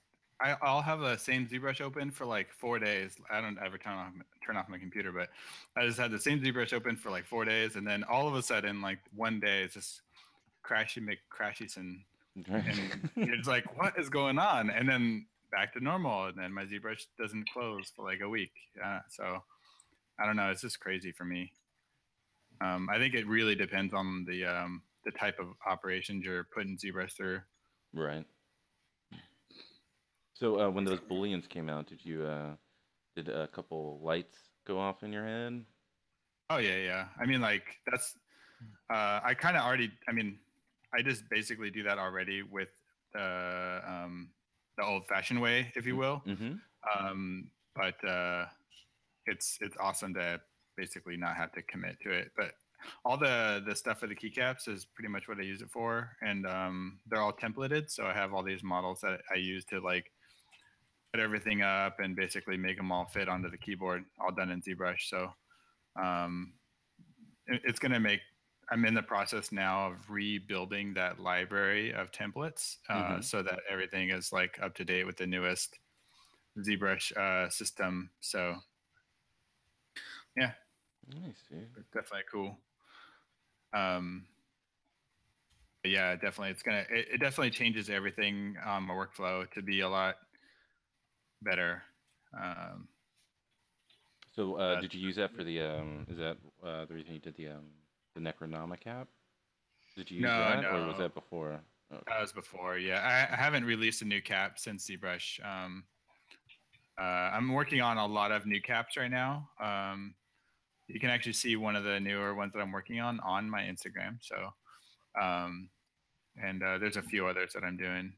I'll have the same ZBrush open for like 4 days. I don't ever turn off my computer, but I just had the same ZBrush open for like 4 days, and then all of a sudden, like one day, it's just crashy and it's like, what is going on? And then back to normal, and then my ZBrush doesn't close for like a week. So I don't know. It's just crazy for me. I think it really depends on the type of operations you're putting ZBrush through. Right. So when those booleans came out, did a couple lights go off in your head? Oh yeah. I mean, like that's I kind of already. I mean, I just basically do that already with the old-fashioned way, if you will. Mm-hmm. But it's awesome to basically not have to commit to it. But all the stuff for the keycaps is pretty much what I use it for, and they're all templated. So I have all these models that I use to like put everything up and basically make them all fit onto the keyboard, all done in ZBrush. So it's going to make, I'm in the process now of rebuilding that library of templates so that everything is like up to date with the newest ZBrush system. So yeah, nice, dude. it's definitely cool. Yeah, definitely. It definitely changes everything on my workflow to be a lot better. So did you use that for the is that the reason you did the Necronomic app? Did you use that, or was that before? Okay. That was before. Yeah, I haven't released a new cap since ZBrush. I'm working on a lot of new caps right now. You can actually see one of the newer ones that I'm working on my Instagram. So, and there's a few others that I'm doing.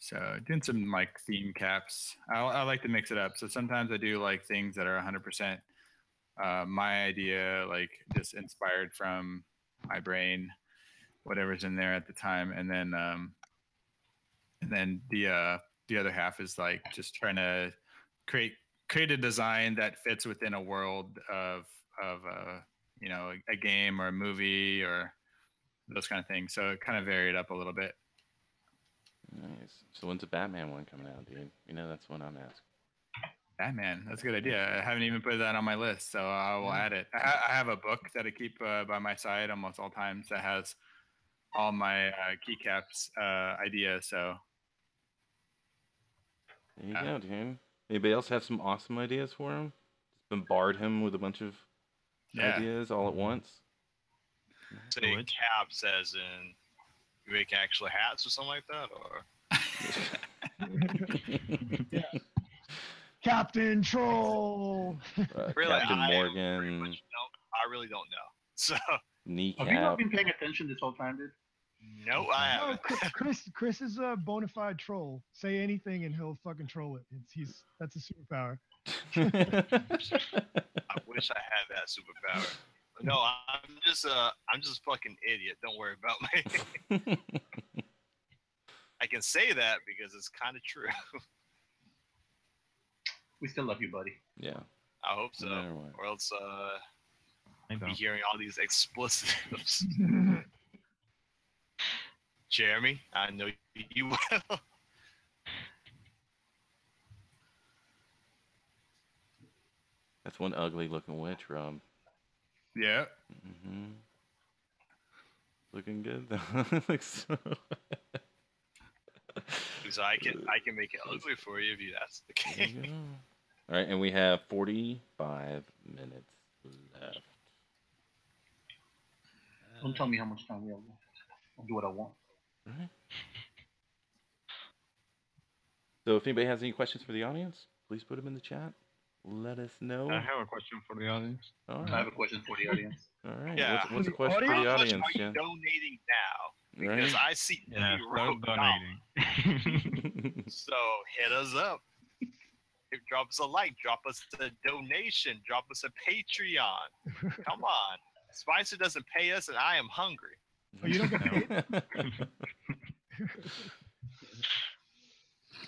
So doing some like theme caps. I like to mix it up. So sometimes I do like things that are 100% my idea, like just inspired from my brain, whatever's in there at the time, and then the other half is like just trying to create a design that fits within a world of you know, a game or a movie or those kind of things. So it kind of varied up a little bit. Nice. So when's the Batman one coming out, dude? You know, that's what I'm asking. Batman, that's a good idea. I haven't even put that on my list, so I will add it. I have a book that I keep by my side almost all times that has all my keycaps ideas. So there you go, dude. Anybody else have some awesome ideas for him? Just bombard him with a bunch of ideas all at once. Say caps as in you make actual hats or something like that, or Yeah. Captain Troll. Really, Captain I Morgan. I really don't know. So Kneecap. Have you not been paying attention this whole time, dude? no, I haven't. Chris is a bona fide troll. Say anything and he'll fucking troll it. That's a superpower. I wish I had that superpower. But no, I'm just a fucking idiot. Don't worry about me. I can say that because it's kind of true. We still love you, buddy. Yeah. I hope so, No matter what. or else I be don't. hearing all these expletives. Jeremy, I know you will. That's one ugly looking witch, Rob. yeah, Mm-hmm. Looking good though. Looks so... So I can make it ugly for you if that's the There case. you go. All right, and we have 45 minutes left. Don't tell me how much time we have left. I'll do what I want. All right. So if anybody has any questions for the audience, please put them in the chat. Let us know. I have a question for the audience. All I right. have a question for the audience. All right. Yeah. What's the question for the How much audience, are you Jen? donating now? Right? Because I see Yeah, you start wrote donating. So hit us up. Drop us a like, drop us a donation, drop us a Patreon. Come on. Spicer doesn't pay us and I am hungry. Oh, you don't get paid?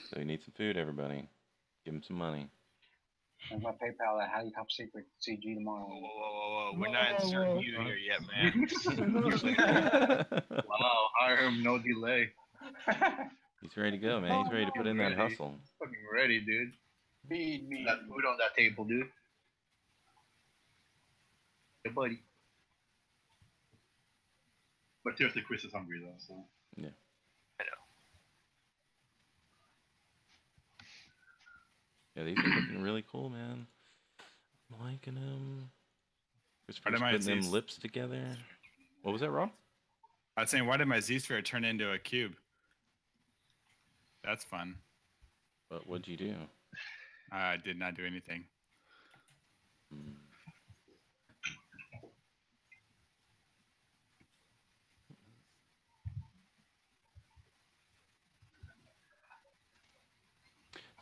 So you need some food, everybody. Give them some money. And my PayPal at Highly Top Secret CG tomorrow. Whoa. We're not inserting you here yet, man. Wow, hire him, no delay. He's ready to go, man. He's ready to put in that Ready. hustle. Fucking ready, dude. Feed me. That food on that table, dude. Hey, buddy. But seriously, Chris is hungry though, so. Yeah. I know. Yeah, these are looking really cool, man. I'm liking them. Christopher's my putting them Z's? lips together. What was that, Rob? I was saying, why did my Z-sphere turn into a cube? That's fun. What'd you do? I did not do anything.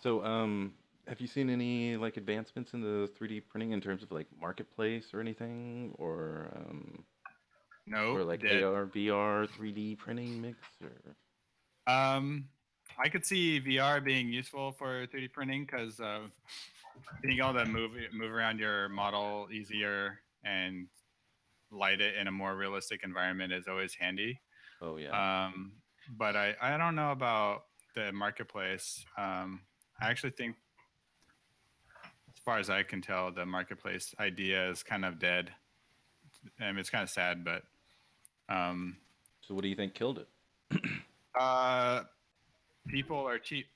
So, have you seen any like advancements in the 3D printing in terms of like marketplace or anything, or No. or like AR, VR, 3D printing mix, or? I could see VR being useful for 3D printing because being able to move around your model easier and light it in a more realistic environment is always handy. Oh yeah. But I don't know about the marketplace. I actually think, as far as I can tell, the marketplace idea is kind of dead. I mean, it's kind of sad, but. So what do you think killed it? People are cheap.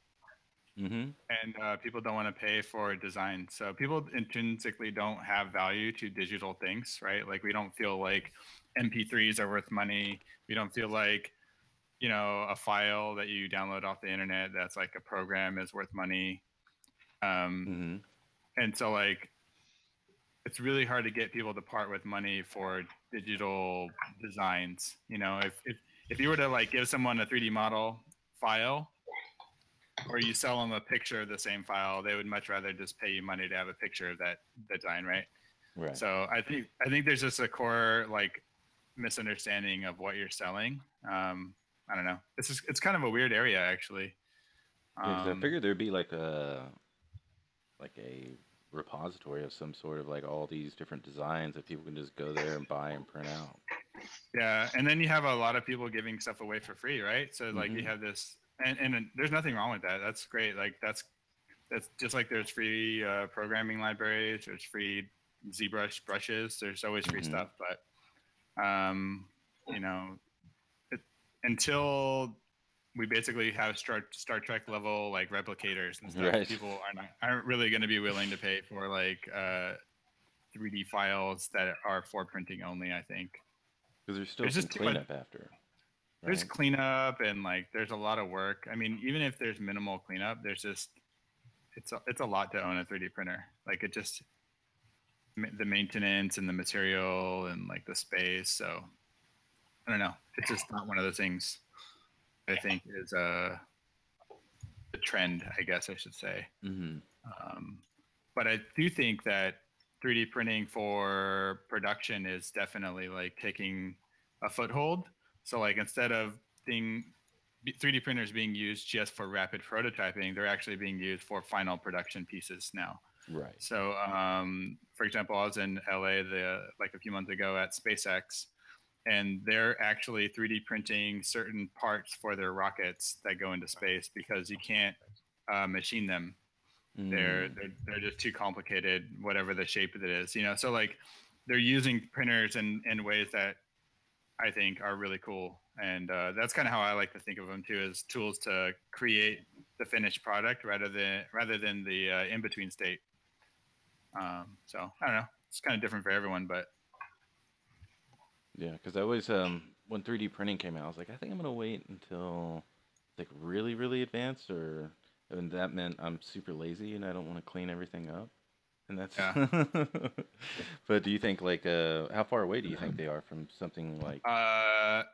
Mm-hmm. And people don't want to pay for design. So people intrinsically don't have value to digital things, right? Like we don't feel like MP3s are worth money. We don't feel like, you know, a file that you download off the internet that's like a program is worth money. And so like, it's really hard to get people to part with money for digital designs. You know, if you were to like give someone a 3D model file, or you sell them a picture of the same file, they would much rather just pay you money to have a picture of that design, right? Right. So I think there's just a core like misunderstanding of what you're selling. I don't know. It's kind of a weird area actually. Yeah, 'cause I figured there'd be like a repository of some sort of like all these different designs that people can just go there and buy and print out. Yeah, and then you have a lot of people giving stuff away for free, right? So like you have this, and there's nothing wrong with that. That's great. Like that's just like there's free programming libraries, there's free ZBrush brushes, there's always free stuff. But you know, until we basically have Star Trek level like replicators and stuff, people aren't really going to be willing to pay for like 3D files that are for printing only, I think. Because there's still some cleanup after. Right? There's cleanup and like there's a lot of work. I mean, even if there's minimal cleanup, there's just it's a lot to own a 3D printer. Like it just the maintenance and the material and like the space. So I don't know. It's just not one of those things I think is a trend, I guess I should say. But I do think that 3D printing for production is definitely like taking a foothold. So like instead of 3D printers being used just for rapid prototyping, they're actually being used for final production pieces now. Right. So for example, I was in LA like a few months ago at SpaceX, and they're actually 3D printing certain parts for their rockets that go into space because you can't machine them. They're just too complicated, whatever the shape of it is, you know. So like they're using printers in ways that I think are really cool, and that's kind of how I like to think of them too, as tools to create the finished product rather than the in between state. So I don't know, it's kind of different for everyone, but yeah, because I always when 3D printing came out, I was like, I think I'm gonna wait until it's like really really advanced, and that meant I'm super lazy and I don't want to clean everything up. And that's But do you think like how far away do you think they are from something like I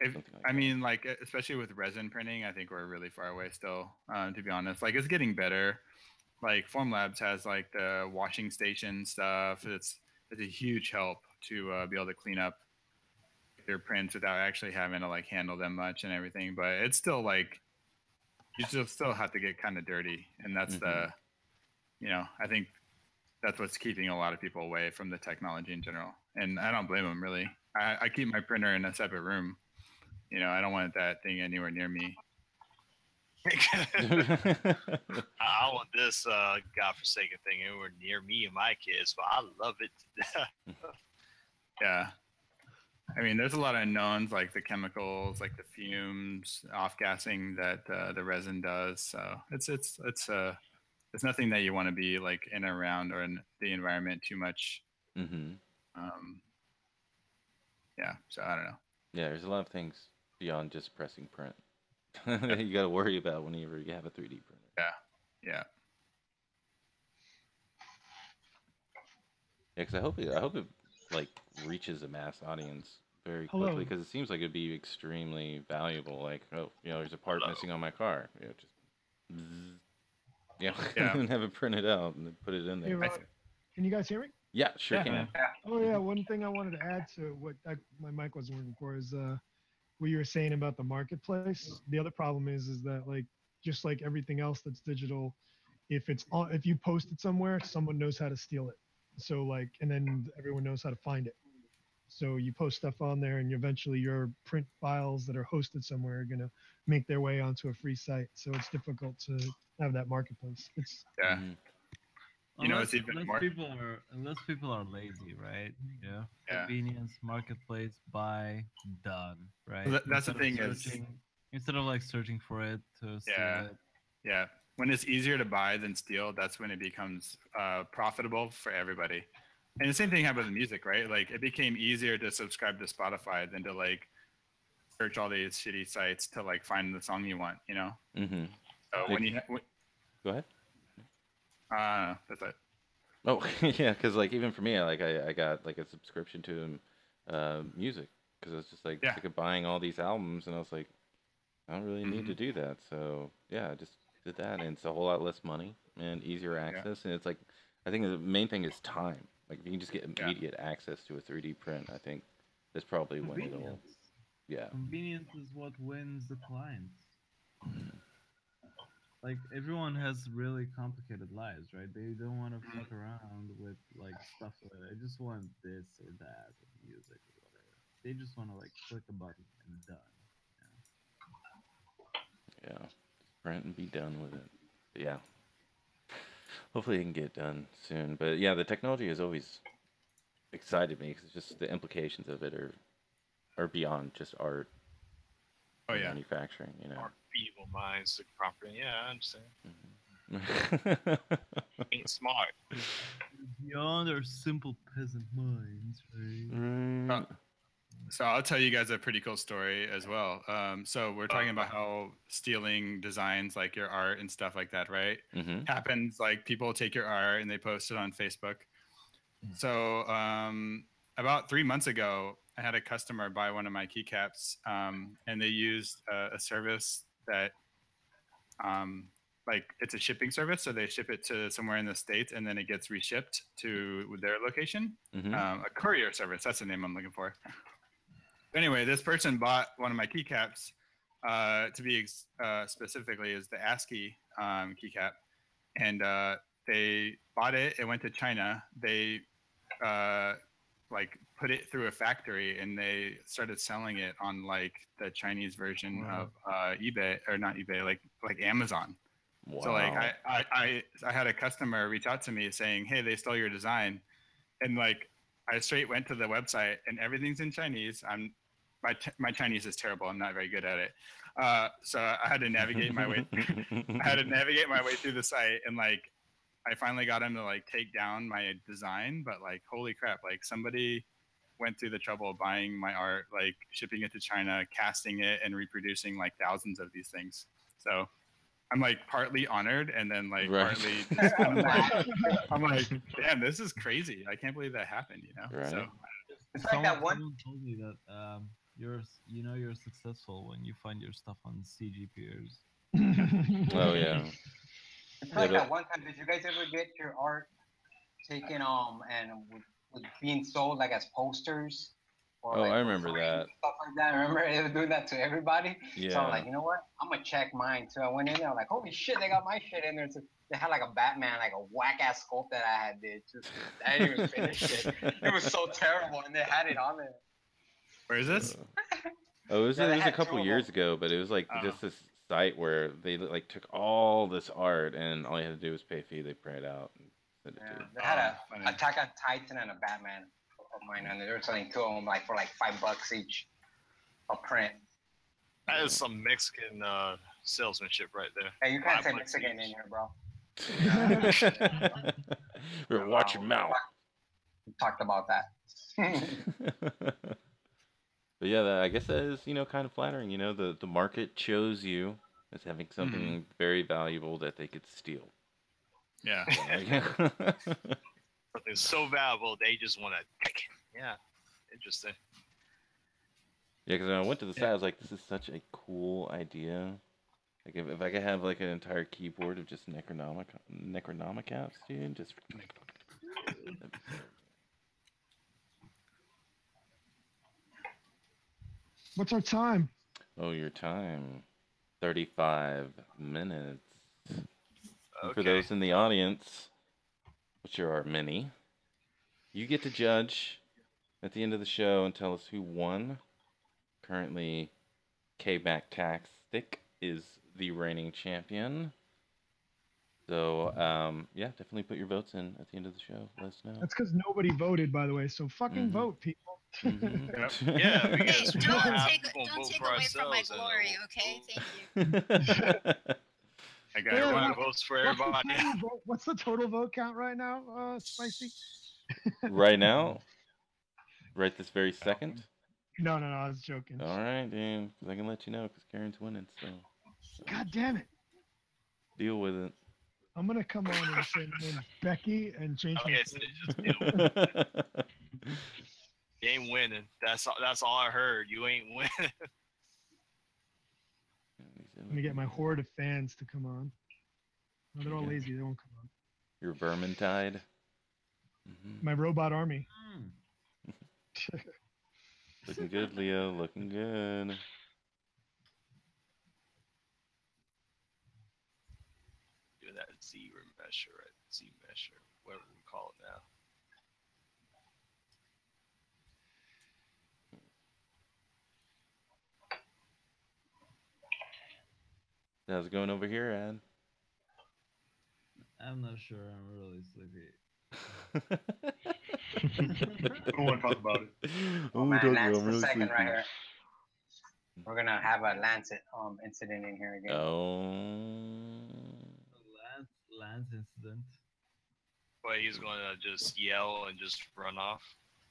mean like especially with resin printing, I think we're really far away still, to be honest. Like it's getting better. Like Formlabs has like the washing station stuff. It's a huge help to be able to clean up your prints without actually having to like handle them much and everything. But it's still like you still have to get kind of dirty, and that's I think that's what's keeping a lot of people away from the technology in general. And I don't blame them really. I keep my printer in a separate room. You know, I don't want that thing anywhere near me. I want this godforsaken thing anywhere near me and my kids, but I love it to death. Yeah. I mean, there's a lot of unknowns, like the chemicals, like the fumes, off-gassing that the resin does. So it's nothing that you want to be like in or around or in the environment too much. Mm-hmm. Yeah. So I don't know. Yeah, there's a lot of things beyond just pressing print that you got to worry about whenever you have a 3D printer. Yeah. Yeah. Yeah, because I hope it like reaches a mass audience very quickly, because it seems like it'd be extremely valuable. Like, oh, there's a part missing on my car. Just and have it printed out and then put it in there. Hey, Rob, can you guys hear me? Yeah, sure can. Oh yeah, one thing I wanted to add to what my mic wasn't working for is what you were saying about the marketplace. The other problem is that like just like everything else that's digital, if you post it somewhere, someone knows how to steal it. So like, and then everyone knows how to find it. So you post stuff on there, and eventually your print files that are hosted somewhere are gonna make their way onto a free site. So it's difficult to have that marketplace. It's it's even more. Unless people are lazy, right? Yeah. Convenience, marketplace, buy, done, right? Well, that's the thing instead of like searching for it to steal it. Yeah. When it's easier to buy than steal, that's when it becomes profitable for everybody. And the same thing happened with music, right? Like it became easier to subscribe to Spotify than to like search all these shitty sites to like find the song you want, Mm-hmm. So go ahead. That's it. Oh yeah, because like even for me, I got like a subscription to music, because I was just like sick of buying all these albums, and I was like, I don't really need to do that. So yeah, I just did that, and it's a whole lot less money and easier access. And it's like, I think the main thing is time. Like if you can just get immediate access to a 3D print, I think that's probably when it'll. Yeah. Convenience is what wins the clients. Like everyone has really complicated lives, right? They don't want to fuck around with like stuff like that. They just want this or that, or music or whatever. They just want to like click a button and done. Yeah, print and be done with it. But yeah, hopefully it can get done soon. But yeah, the technology has always excited me, because it's just the implications of it are beyond just art. Oh yeah, manufacturing. Our feeble minds, the property. Yeah, I understand. Ain't smart. Beyond our simple peasant minds, right? So I'll tell you guys a pretty cool story as well. So we're talking about how stealing designs, like your art and stuff like that, right? Mm-hmm. Happens. Like people take your art and they post it on Facebook. So about 3 months ago, I had a customer buy one of my keycaps, and they used a service that, like it's a shipping service. So they ship it to somewhere in the States, and then it gets reshipped to their location. Mm-hmm. A courier service. That's the name I'm looking for. Anyway, this person bought one of my keycaps. To be specifically, is the ASCII keycap, and they bought it. It went to China. They like put it through a factory, and they started selling it on like the Chinese version of eBay, or not eBay, like Amazon. Wow. So like I had a customer reach out to me saying, hey, they stole your design, and like I straight went to the website, and everything's in Chinese. My Chinese is terrible. I'm not very good at it. So I had to navigate my way. Through the site, and like I finally got him to like take down my design. But like, holy crap! Like somebody went through the trouble of buying my art, like shipping it to China, casting it, and reproducing like thousands of these things. So I'm like partly honored, and then like partly I'm like, damn, this is crazy. I can't believe that happened. Right. So it's like that one. Someone told me that you're successful when you find your stuff on CG Peers. Oh yeah. It's like that one time. Did you guys ever get your art taken and with being sold like as posters? Or like I remember that. Stuff like that. I remember they were doing that to everybody. Yeah. So I'm like, you know what? I'm gonna check mine too. I went in there. I'm like, holy shit, they got my shit in there. So they had like a Batman, like a whack ass sculpt that I had did. I didn't even finish it. It was so terrible, and they had it on there. Where is this? It was a couple years ago, but it was like just this site where they like took all this art and all you had to do was pay a fee. They print it out and send it to you. They had a Attack on Titan and a Batman of mine, and they were selling two of them like for like $5 each, a print. That is some Mexican salesmanship right there. Hey, you can't say Mexican in here, bro. Watch your mouth. We talked about that. But yeah, I guess that is, kind of flattering. The market chose you as having something very valuable that they could steal. Yeah. Something so valuable, they just want to take it. Yeah, interesting. Yeah, because when I went to the site, I was like, this is such a cool idea. Like, if I could have, like, an entire keyboard of just Necronomicons, dude, just... What's our time? Oh, your time. 35 minutes. And for Okay. those in the audience, which there are many, you get to judge at the end of the show and tell us who won. Currently, K-Back Tactic is the reigning champion. So, yeah, definitely put your votes in at the end of the show. Let us know. That's because nobody voted, by the way. So fucking vote, people. Yeah, because Hey, we don't have take, people don't vote take for away from my ourselves, and glory, okay? Thank you. I got Yeah, everyone what- votes for What's the everybody. total vote- What's the total vote count right now, Spicy? Right now? Right this very second? No, I was joking. All right, dude. 'Cause I can let you know because Karen's winning, so God damn it. deal with it. I'm going to come on and say my name's Becky and change my Okay, so just deal with it. You ain't winning. That's all I heard. You ain't winning. I'm going to get my horde of fans to come on. No, they're all Yeah. lazy. They won't come on. Your Vermintide. My robot army. Looking good, Leo. Looking good. Doing that Z mesher, right? Z mesher, whatever we call it now. How's it going over here, Ad? I'm not sure. I'm really sleepy. I don't want to talk about it. Oh man, Lance the second right here. We're gonna have a Lancet incident in here again. Oh. Lance incident. But he's gonna just yell and just run off.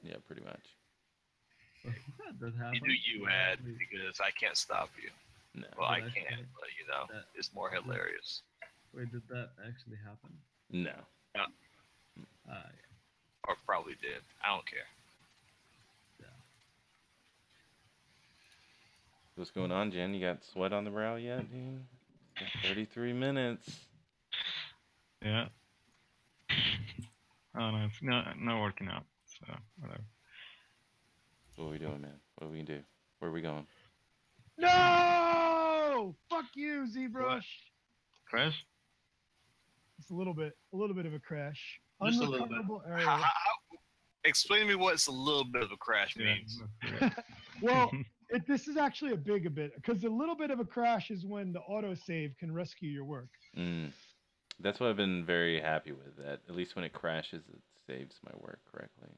Yeah, pretty much. That You happened. do you, Ad, because I can't stop you. No. Well, I Did can, actually- but it's more hilarious. Wait, did that actually happen? No. Yeah. Or probably did. I don't care. What's going on, Jen? You got sweat on the brow yet, dude? Got 33 minutes. Yeah. Oh no, it's not working out. So whatever. What are we doing, man? What are we gonna do? Where are we going? No! Fuck you, ZBrush. Crash? It's a little bit of a crash. Just a little bit. Unrecoverable area. Explain to me what's a little bit of a crash means. Well, this is actually a bit because a little bit of a crash is when the autosave can rescue your work. That's what I've been very happy with. That at least when it crashes, it saves my work correctly.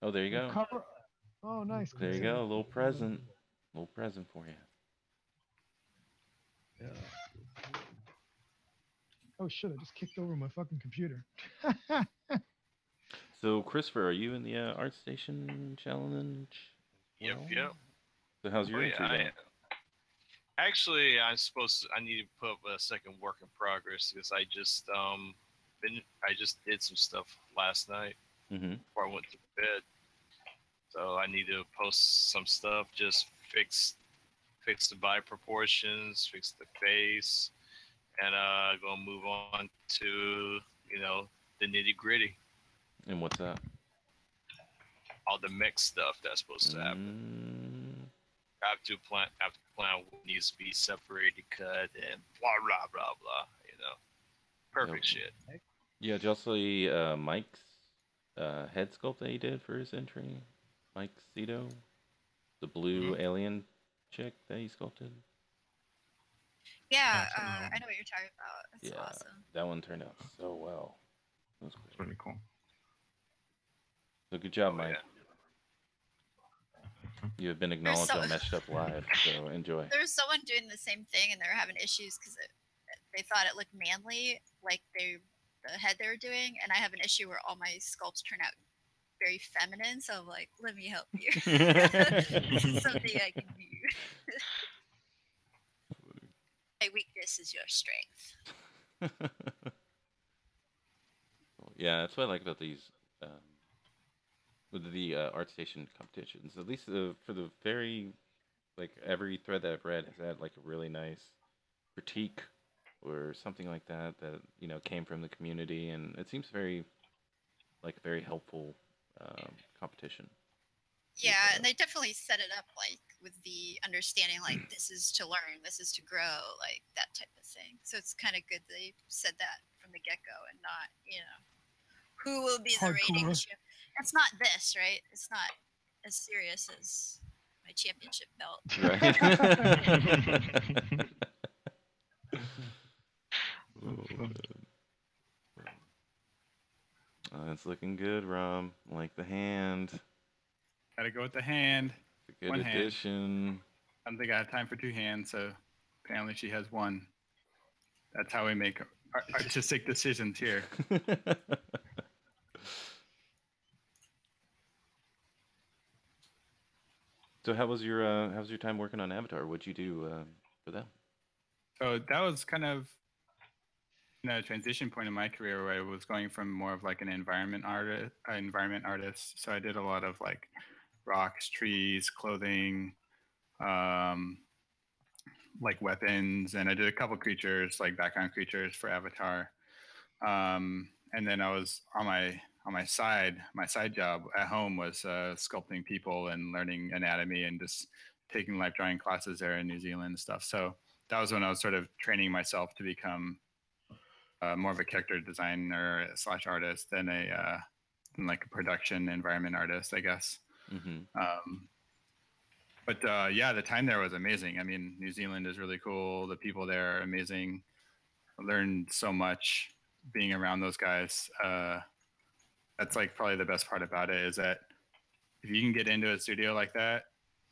Oh, there you go. Oh, nice. There you go. A little present. A little present for you. Yeah. Oh shit! I just kicked over my fucking computer. So, Christopher, are you in the ArtStation challenge? Yep. So, how's your entry going? Actually, I need to put up a second work in progress because I just did some stuff last night before I went to bed. So I need to post some stuff, just fix the body proportions, fix the face, and gonna move on to the nitty gritty. And what's that? All the mix stuff that's supposed to happen. I have to plan what needs to be separated, cut, and blah blah blah blah. Perfect shit. Yeah, did you also see Mike's head sculpt that he did for his entry? Mike Cito, the blue alien chick that he sculpted. Yeah, That's I know what you're talking about. It's Yeah, awesome. that one turned out so well. That was it's great. really cool. So good job, Oh, Mike. Mm-hmm. You have been There's acknowledged so on Meshed Up Live, so enjoy. there was someone doing the same thing, and they were having issues because they thought it looked manly, like the head they were doing, and I have an issue where all my sculpts turn out very feminine. So I'm like, let me help you. This is something I can do. My weakness is your strength. Yeah, that's what I like about these with the ArtStation competitions. At least for the very like every thread that I've read has had like a really nice critique or something like that that came from the community, and it seems very helpful competition. Yeah, and they definitely set it up like with the understanding, like this is to learn, this is to grow, like that type of thing. So it's kind of good they said that from the get go, and not who will be the rating Hardcore. champ. It's not this, right? It's not as serious as my championship belt. Right. It's looking good, Rob. Like the hand. Gotta go with the hand. It's a good One hand. addition. I don't think I have time for two hands, so apparently she has one. That's how we make artistic decisions here. So how was your time working on Avatar? What'd you do for that? So that was kind of a transition point in my career where I was going from more of like an environment artist. So I did a lot of like rocks, trees, clothing, like weapons, and I did a couple creatures, like background creatures for Avatar. And then I was on my side job at home was sculpting people and learning anatomy and just taking life drawing classes there in New Zealand and stuff. So that was when I was sort of training myself to become more of a character designer / artist than like a production environment artist, I guess. Mm-hmm. But yeah, the time there was amazing. I mean, New Zealand is really cool. The people there are amazing. I learned so much being around those guys. That's like probably the best part about it is that if you can get into a studio like that,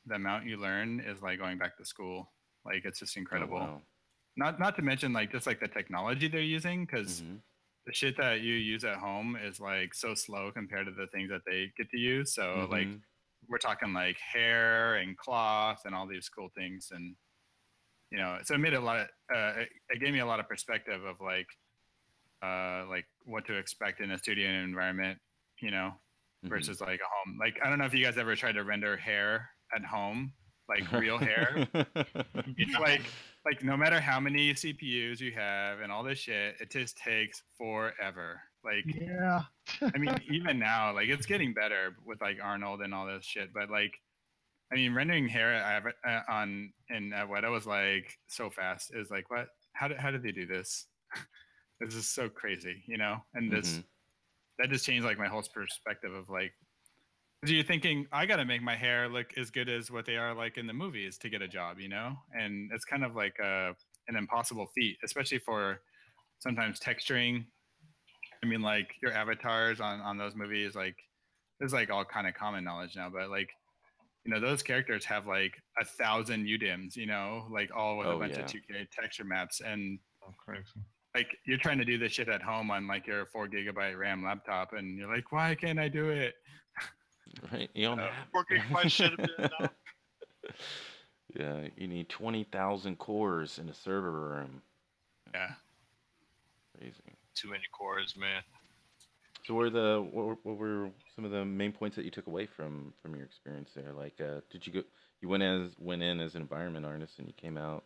the amount you learn is like going back to school. Like it's just incredible. Oh, wow. Not to mention like just like the technology they're using, because Mm-hmm. the shit that you use at home is like so slow compared to the things that they get to use. So like we're talking like hair and cloth and all these cool things, and so it made a lot of it gave me a lot of perspective of like what to expect in a studio environment, versus like a home. Like I don't know if you guys ever tried to render hair at home, like real hair. It's like no matter how many CPUs you have and all this shit, it just takes forever. Like Yeah. I mean, even now, like it's getting better with like Arnold and all this shit, but like I mean, rendering hair in Weta was like so fast. It was like, what? How did they do this? This is so crazy, And that just changed like my whole perspective of like, because you're thinking I got to make my hair look as good as what they are like in the movies to get a job, And it's kind of like an impossible feat, especially for sometimes texturing. I mean, like your avatars on those movies, like there's like all kind of common knowledge now, but like those characters have like 1,000 UDIMs, like all with a bunch of 2K texture maps, and crazy. like you're trying to do this shit at home on like your 4 GB RAM laptop, and you're like, why can't I do it? Right, you don't have 4 GB should have been enough. Yeah, you need 20,000 cores in a server room. Yeah, crazy. Too many cores, man. So what were some of the main points that you took away from your experience there? Like, you went in as an environment artist and you came out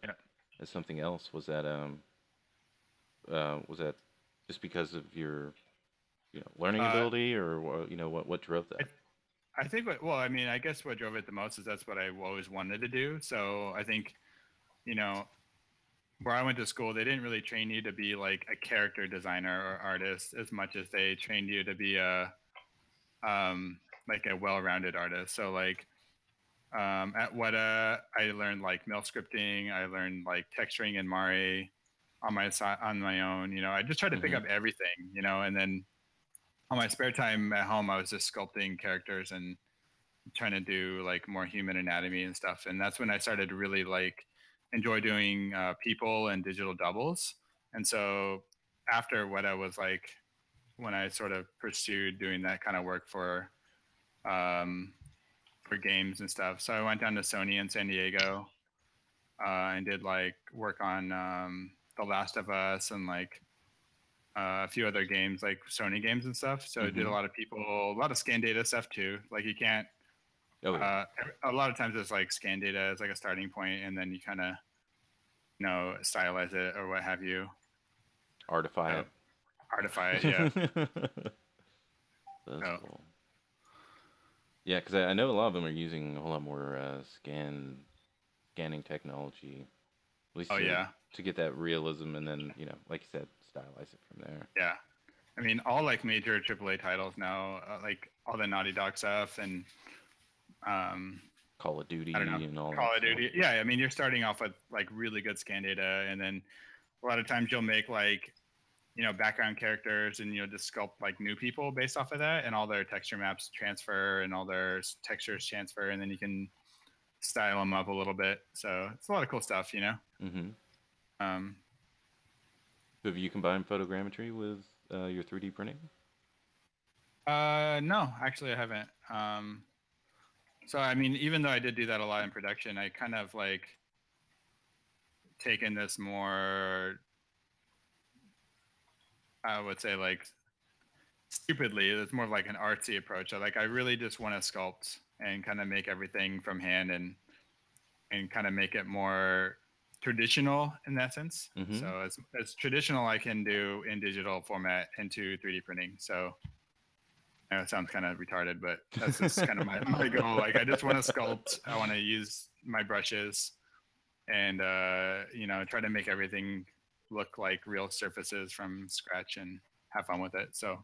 as something else. Was that just because of your learning ability, or what drove that? I think I mean, I guess what drove it the most is that's what I always wanted to do. So I think, where I went to school, they didn't really train you to be like a character designer or artist as much as they trained you to be like a well-rounded artist. So like At Weta, I learned like mail scripting. I learned like texturing in Mari on my own. You know, I just tried to pick up everything. You know, and then on my spare time at home, I was just sculpting characters and trying to do like more human anatomy and stuff. And that's when I started to really like enjoy doing people and digital doubles. And so after Weta was like when I sort of pursued doing that kind of work for games and stuff. So I went down to Sony in San Diego and did like work on The Last of Us and like a few other games, like Sony games and stuff. So I did a lot of a lot of scan data stuff too. Like you can't. A lot of times it's like scan data as like a starting point, and then you kind of, stylize it or what have you. Artify it. Artify it, yeah. That's cool. Yeah, because I know a lot of them are using a whole lot more scanning technology. At least to get that realism, and then like you said, stylize it from there. Yeah, I mean, all like major AAA titles now, like all the Naughty Dog stuff and Call of Duty and all. Call of Duty, yeah. I mean, you're starting off with like really good scan data, and then a lot of times you'll make like background characters, and just sculpt like new people based off of that, and all their texture maps transfer and all their textures transfer, and then you can style them up a little bit. So it's a lot of cool stuff, Have you combined photogrammetry with your 3D printing? No, actually I haven't. So I mean, even though I did do that a lot in production, I kind of like taken this more, I would say like stupidly, it's more of like an artsy approach. I really just want to sculpt and kind of make everything from hand and kind of make it more traditional in that sense. So as traditional I can do in digital format into 3D printing. So I know it sounds kind of retarded, but that's just kind of my goal. Like I just want to sculpt. I want to use my brushes and try to make everything look like real surfaces from scratch and have fun with it. So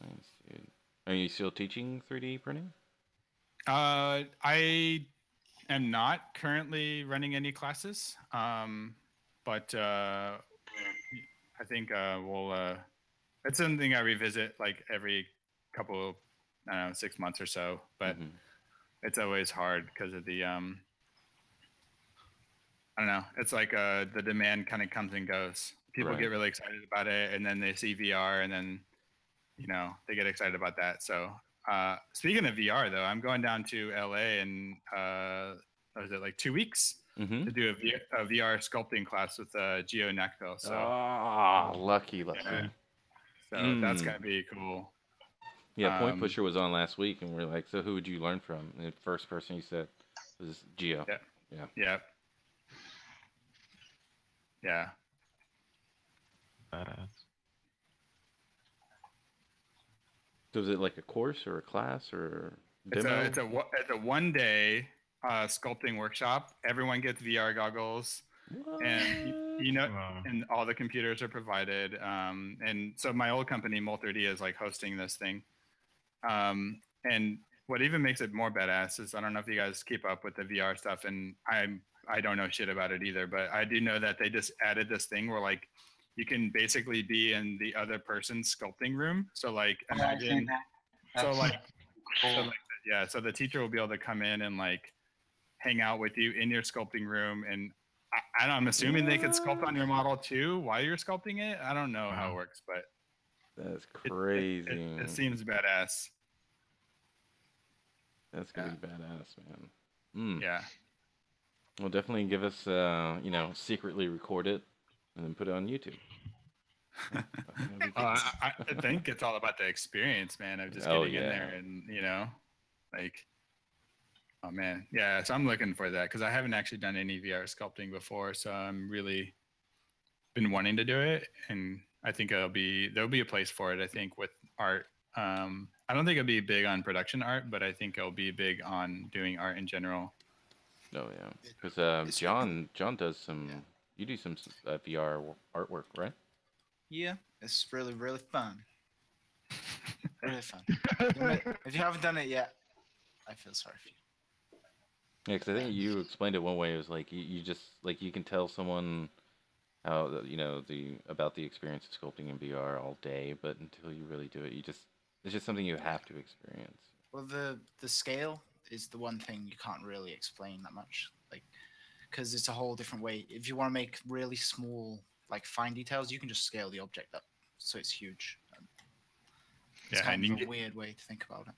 nice, dude. Are you still teaching 3D printing? I am not currently running any classes, but I think it's something I revisit like every couple, 6 months or so. But it's always hard because of the I don't know. It's like the demand kind of comes and goes. People get really excited about it, and then they see VR, and then they get excited about that. So speaking of VR, though, I'm going down to LA in what is it, like 2 weeks to do a VR sculpting class with Gio Nakpil. So lucky. Yeah. So that's gonna be cool. Yeah, Point Pusher was on last week, and we're like, so who would you learn from? And the first person you said was Gio. Yeah. Badass. So is it like a course or a class or demo? It's a 1 day sculpting workshop. Everyone gets VR goggles. What? And and all the computers are provided. And so my old company, Mol3D, is like hosting this thing. And what even makes it more badass is, I don't know if you guys keep up with the VR stuff, and I don't know shit about it either, but I do know that they just added this thing where like you can basically be in the other person's sculpting room. So like imagine, so the teacher will be able to come in and like hang out with you in your sculpting room, and I'm assuming they could sculpt on your model too while you're sculpting it. I don't know how it works, but that's crazy. It seems badass. That's gonna be badass, man. Yeah. Well, definitely give us, secretly record it and then put it on YouTube. I think it's all about the experience, man, of just getting in there and, like, oh, man. Yeah, so I'm looking for that because I haven't actually done any VR sculpting before, so I'm really been wanting to do it, and I think there'll be a place for it, I think, with art. I don't think it'll be big on production art, but I think it'll be big on doing art in general. Oh yeah, because John does some. Yeah. You do some VR artwork, right? Yeah, it's really fun. Really fun. If you haven't done it yet, I feel sorry for you. Yeah, because I think you explained it one way. It was like you just like you can tell someone how the about the experience of sculpting in VR all day, but until you really do it, it's just something you have to experience. Well, the scale is the one thing you can't really explain that much, like, because it's a whole different way. If you want to make really small, like fine details, you can just scale the object up, so it's huge. It's Yeah, kind and of you a weird way to think about it.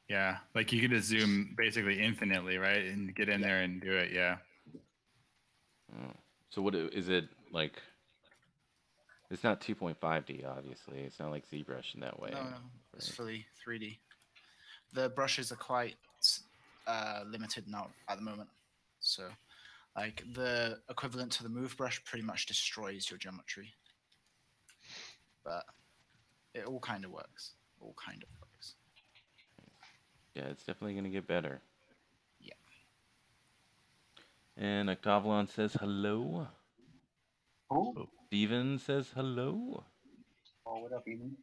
yeah, like you could just zoom basically infinitely, right, and get in Yeah. there and do it. Yeah. Oh. So is it like? It's not 2.5D, obviously. It's not like ZBrush in that way. No, it's right? fully 3D. The brushes are quite limited now at the moment, so like the equivalent to the move brush pretty much destroys your geometry, but it all kind of works. All kind of works. Yeah, it's definitely gonna get better. Yeah. And Octavalon says hello. Who? Steven says hello. Oh, what up, Eden?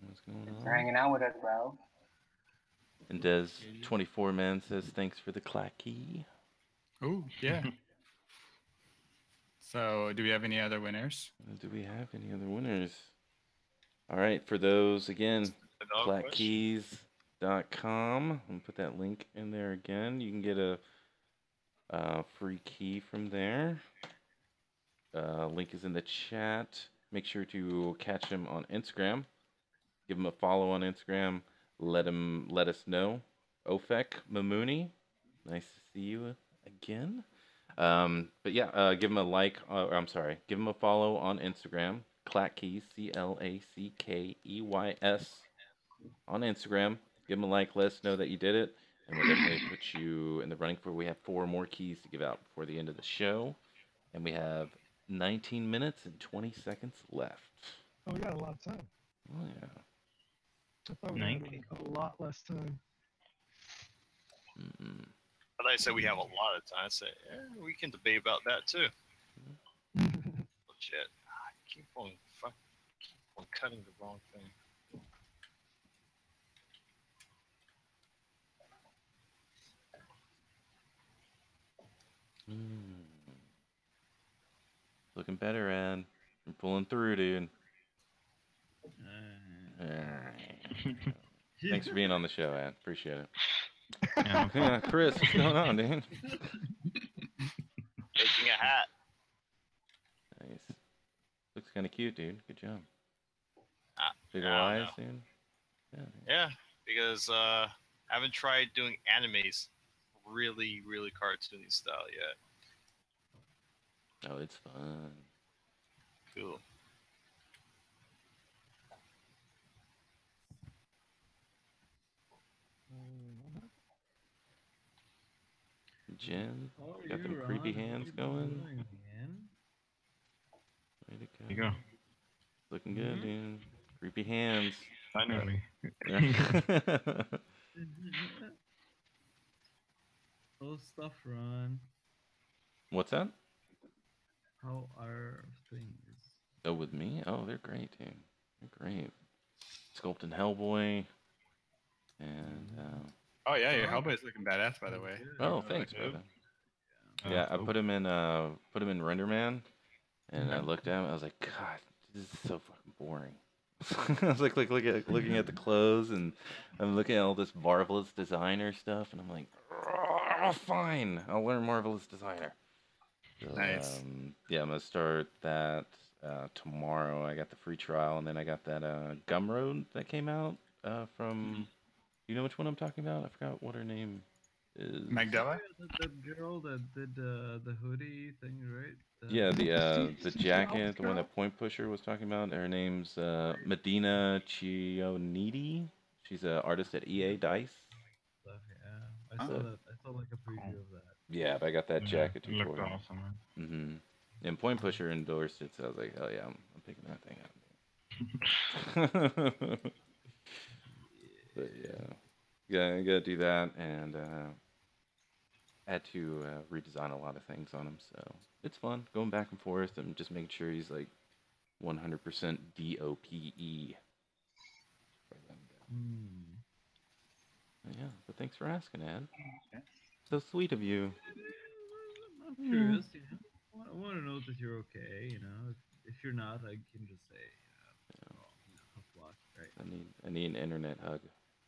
What's going Thanks on? for hanging out with us, bro. And Des24 Man says thanks for the clacky. Oh, yeah. So, do we have any other winners? Do we have any other winners? All right, for those again, clackkeys.com. I'm gonna put that link in there again. You can get a free key from there. Link is in the chat. Make sure to catch him on Instagram. Give him a follow on Instagram. Let us know. Ofek Mamuni, nice to see you again. But yeah, give him a like. I'm sorry, give him a follow on Instagram. Clackkeys, CLACKEYS on Instagram. Give him a like. Let us know that you did it, and we'll definitely put you in the running for. We have 4 more keys to give out before the end of the show, and we have 19 minutes and 20 seconds left. Oh, we got a lot of time. Oh yeah. I thought we had a lot less time. But I said we have a lot of time. I say, yeah, we can debate about that too. Shit. I keep on cutting the wrong thing. Looking better, Ed. You're pulling through, dude. Thanks for being on the show, Ed. Appreciate it. Yeah, Chris, what's going on, dude? Making a hat. Nice. Looks kind of cute, dude. Good job. Big I eyes, don't know. dude. Yeah, because I haven't tried doing animes really cartoony style yet. Oh, it's fun. Cool. Jen, got them creepy hands going. Way to go. There you go. Looking good, dude. Creepy hands. Finally. How's stuff, Ron? What's that? How are things? Oh, with me? Oh, they're great, dude. They're great. Sculpting Hellboy. And, Oh yeah, your Hellboy's looking badass, by the way. oh, thanks, brother. Yeah, I put him in RenderMan, and I looked at him. I was like, God, this is so fucking boring. I was like looking at the clothes, and I'm looking at all this Marvelous Designer stuff, and I'm like, oh, fine, I'll learn Marvelous Designer. So, Nice. yeah, I'm gonna start that tomorrow. I got the free trial, and then I got that Gumroad that came out from. You know which one I'm talking about? I forgot what her name is. Magdala? That girl that did the hoodie thing, right? Yeah, the jacket, the one that Point Pusher was talking about. Her name's Medina Chionidi. She's an artist at EA Dice. Yeah, I saw that. I saw like a preview of that. Yeah, but I got that jacket It looked tutorial. awesome, man. And Point Pusher endorsed it, so I was like, hell yeah, I'm picking that thing up. But yeah, I gotta do that, and I had to redesign a lot of things on him, so it's fun going back and forth and just making sure he's like 100% DOPE. Yeah, but thanks for asking, Ed. So sweet of you. I'm curious, you know. I want to know that you're okay, you know. If you're not, I can just say, well, you know, tough luck, right? I need an internet hug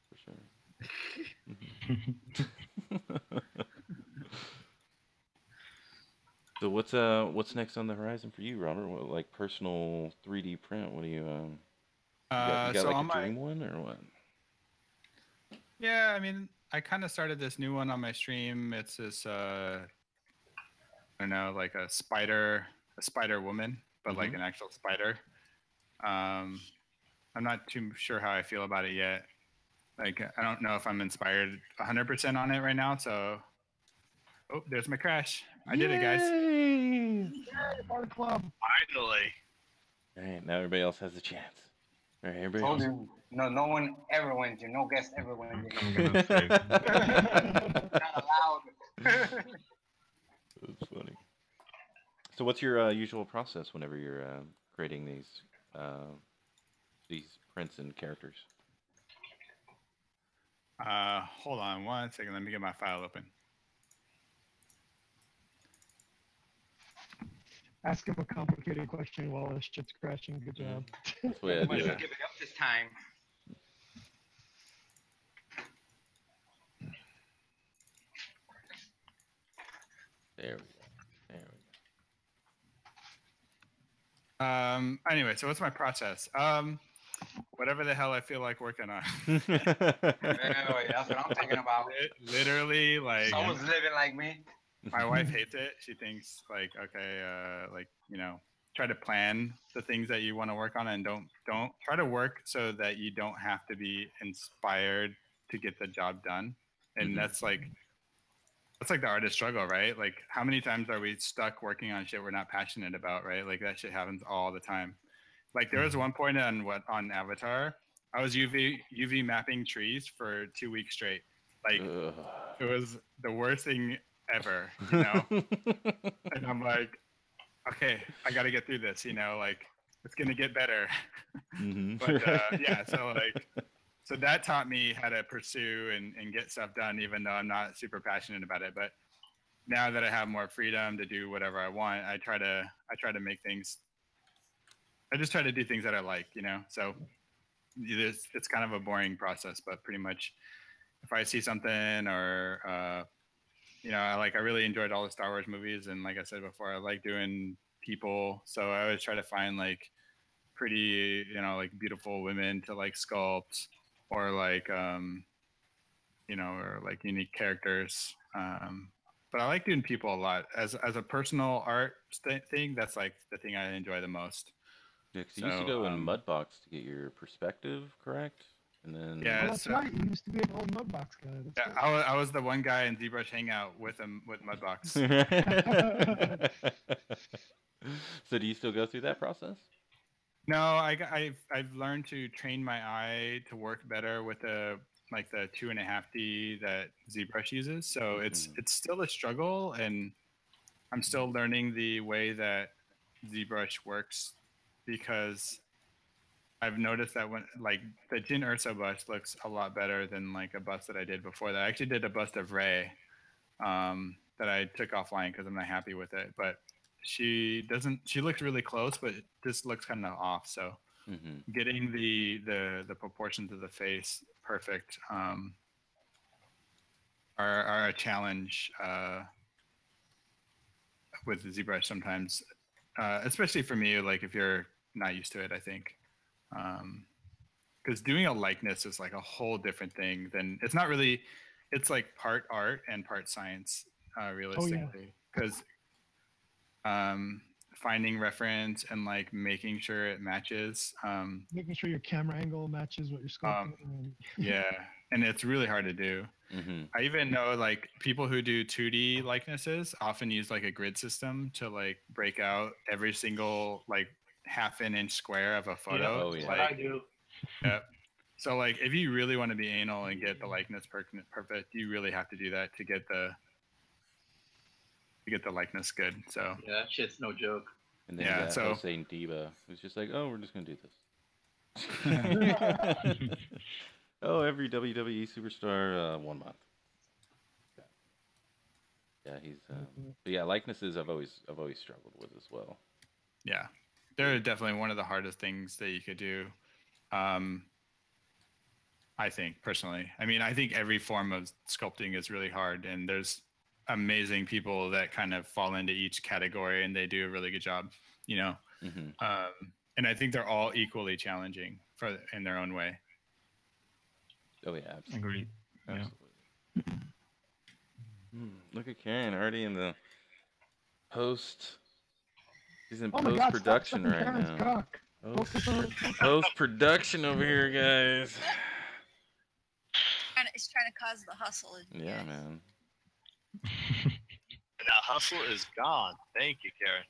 for sure. So what's next on the horizon for you, Robert? What, like personal 3D print? What do you you got So like on a my dream one or what? yeah, I mean, I kind of started this new one on my stream. It's this I don't know, like a spider woman, but like an actual spider. Um, I'm not too sure how I feel about it yet. Like, I don't know if I'm inspired 100% on it right now. So, oh, there's my crash. I did it, guys. Yay! Bar club. Finally. All right, now everybody else has a chance. All right, everybody Told else. you, no one ever wins you. No guest ever wins you. I'm gonna save. Not allowed. That's funny. So, what's your usual process whenever you're creating these prints and characters? Hold on one second. Let me get my file open. Ask him a complicated question while his shit's crashing. Good job. That's the way I Must do give it. it up this time. There we go. There we Anyway, so what's my process? Whatever the hell I feel like working on. go. Anyway, that's what I'm thinking about. Literally, like Someone's living like me. my wife hates it. She thinks like, okay, like try to plan the things that you want to work on, and don't try to work so that you don't have to be inspired to get the job done. And that's like the artist struggle, right? Like, how many times are we stuck working on shit we're not passionate about, right? Like, that shit happens all the time. Like, there was one point on Avatar, I was UV mapping trees for 2 weeks straight. Like, it was the worst thing ever, you know? And I'm like, okay, I got to get through this, you know? Like, it's gonna get better. But yeah, so that taught me how to pursue and get stuff done, even though I'm not super passionate about it. But now that I have more freedom to do whatever I want, I try to make things. I just try to do things that I like, you know. So it's kind of a boring process, but pretty much, if I see something or I really enjoyed all the Star Wars movies, and like I said before, I like doing people. So I always try to find like pretty, like beautiful women to like sculpt, or like or like unique characters. But I like doing people a lot as a personal art thing. That's like the thing I enjoy the most. Yeah, because you used to go in Mudbox to get your perspective correct, and then yeah, That's right. You used to be an old Mudbox guy. That's yeah, I was the one guy in Zbrushhangout with Mudbox. So do you still go through that process? No, I've learned to train my eye to work better with the 2.5D that ZBrush uses. So it's still a struggle, and I'm still learning the way that ZBrush works, because I've noticed that when like the Jin Urso bust looks a lot better than like a bust that I did before that. I actually did a bust of Rey that I took offline because I'm not happy with it, but she looks really close, but it just looks kind of off. So getting the proportions of the face perfect are a challenge with the ZBrush sometimes, especially for me, like if you're not used to it, I think. Because doing a likeness is like a whole different thing than it's like part art and part science, realistically. Because finding reference and like making sure it matches. Making sure your camera angle matches what you're sculpting. Yeah, and it's really hard to do. I even know like people who do 2D likenesses often use like a grid system to like break out every single like half an inch square of a photo. That's what I do. Yeah. So like if you really want to be anal and get the likeness perfect, you really have to do that to get the likeness good. So yeah, that shit's no joke. And then you got Hossein Diba, who's just like, oh, we're just gonna do this. Oh, every WWE superstar 1 month. Yeah, he's. But yeah, likenesses I've always struggled with as well. Yeah, they're definitely one of the hardest things that you could do. I think personally. I mean, I think every form of sculpting is really hard, and there's amazing people that kind of fall into each category, and they do a really good job. You know, and I think they're all equally challenging in their own way. Oh yeah, absolutely. Agreed. Absolutely. Look at Karen already in the post. She's in post production right now. Post production over here, guys. It's trying to cause the hustle. Yeah, man. And that hustle is gone. Thank you, Karen.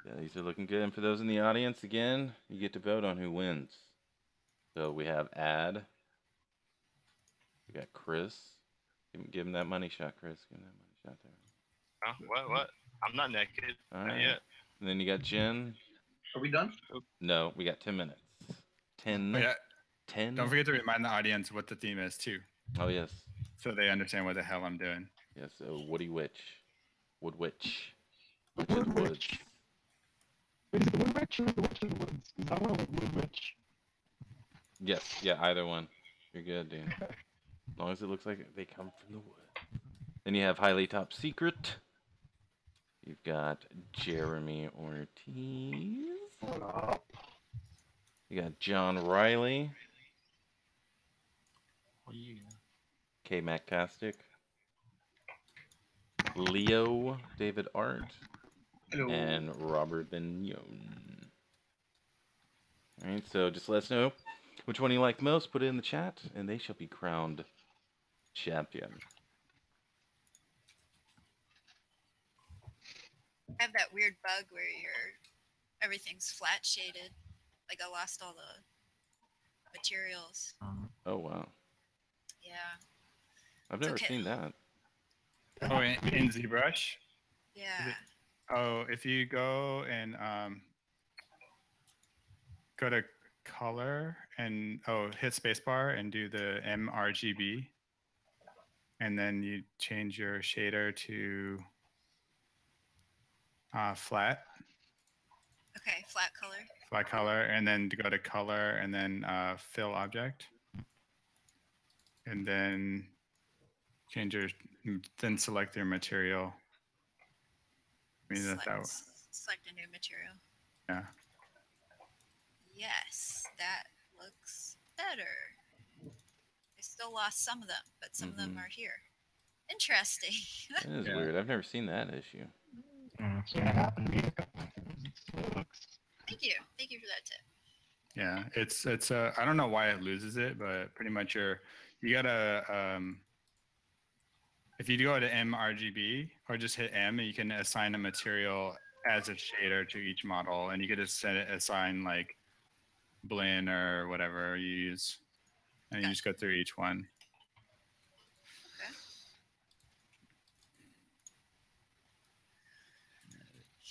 Yeah, these are looking good. And for those in the audience, again, you get to vote on who wins. So we have Ad. We got Chris. Give him that money shot, Chris. Give him that money shot there. Oh, what? I'm not naked. All Not right. yet. And then you got Jen. Are we done? No, we got 10 minutes. 10. Oh, yeah. 10. Don't forget to remind the audience what the theme is too. Oh, yes. So they understand what the hell I'm doing. Yes, Woody Witch. Wood Witch. Witch in the woods. Wait, is it the Wood Witch or the Witch in the Woods? Because I want to like Wood Witch. Yes, yeah, either one. You're good, dude. As long as it looks like they come from the wood. Then you have Highly Top Secret. You've got Jeremy Ortiz. You got John Riley. K Mactastic. Leo David Art. Hello. And Robert Vignone. Alright, so just let us know which one you like most. Put it in the chat, and they shall be crowned champion. I have that weird bug where everything's flat shaded. Like I lost all the materials. Oh, wow. Yeah. I've never seen that. Oh, in ZBrush? Yeah. Oh, if you go and go to color and hit spacebar and do the mRGB, and then you change your shader to flat. Okay, flat color. Flat color, and then to go to color and then fill object, and then then select your material. I mean, Select a new material. Yeah. Yes, that looks better. I still lost some of them, but some of them are here. Interesting. That is weird. I've never seen that issue. Thank you. Thank you for that tip. Yeah, it's I don't know why it loses it, but pretty much you gotta if you go to mRGB or just hit M, you can assign a material as a shader to each model, and you could just assign like blend or whatever you use, and you just go through each one. Okay.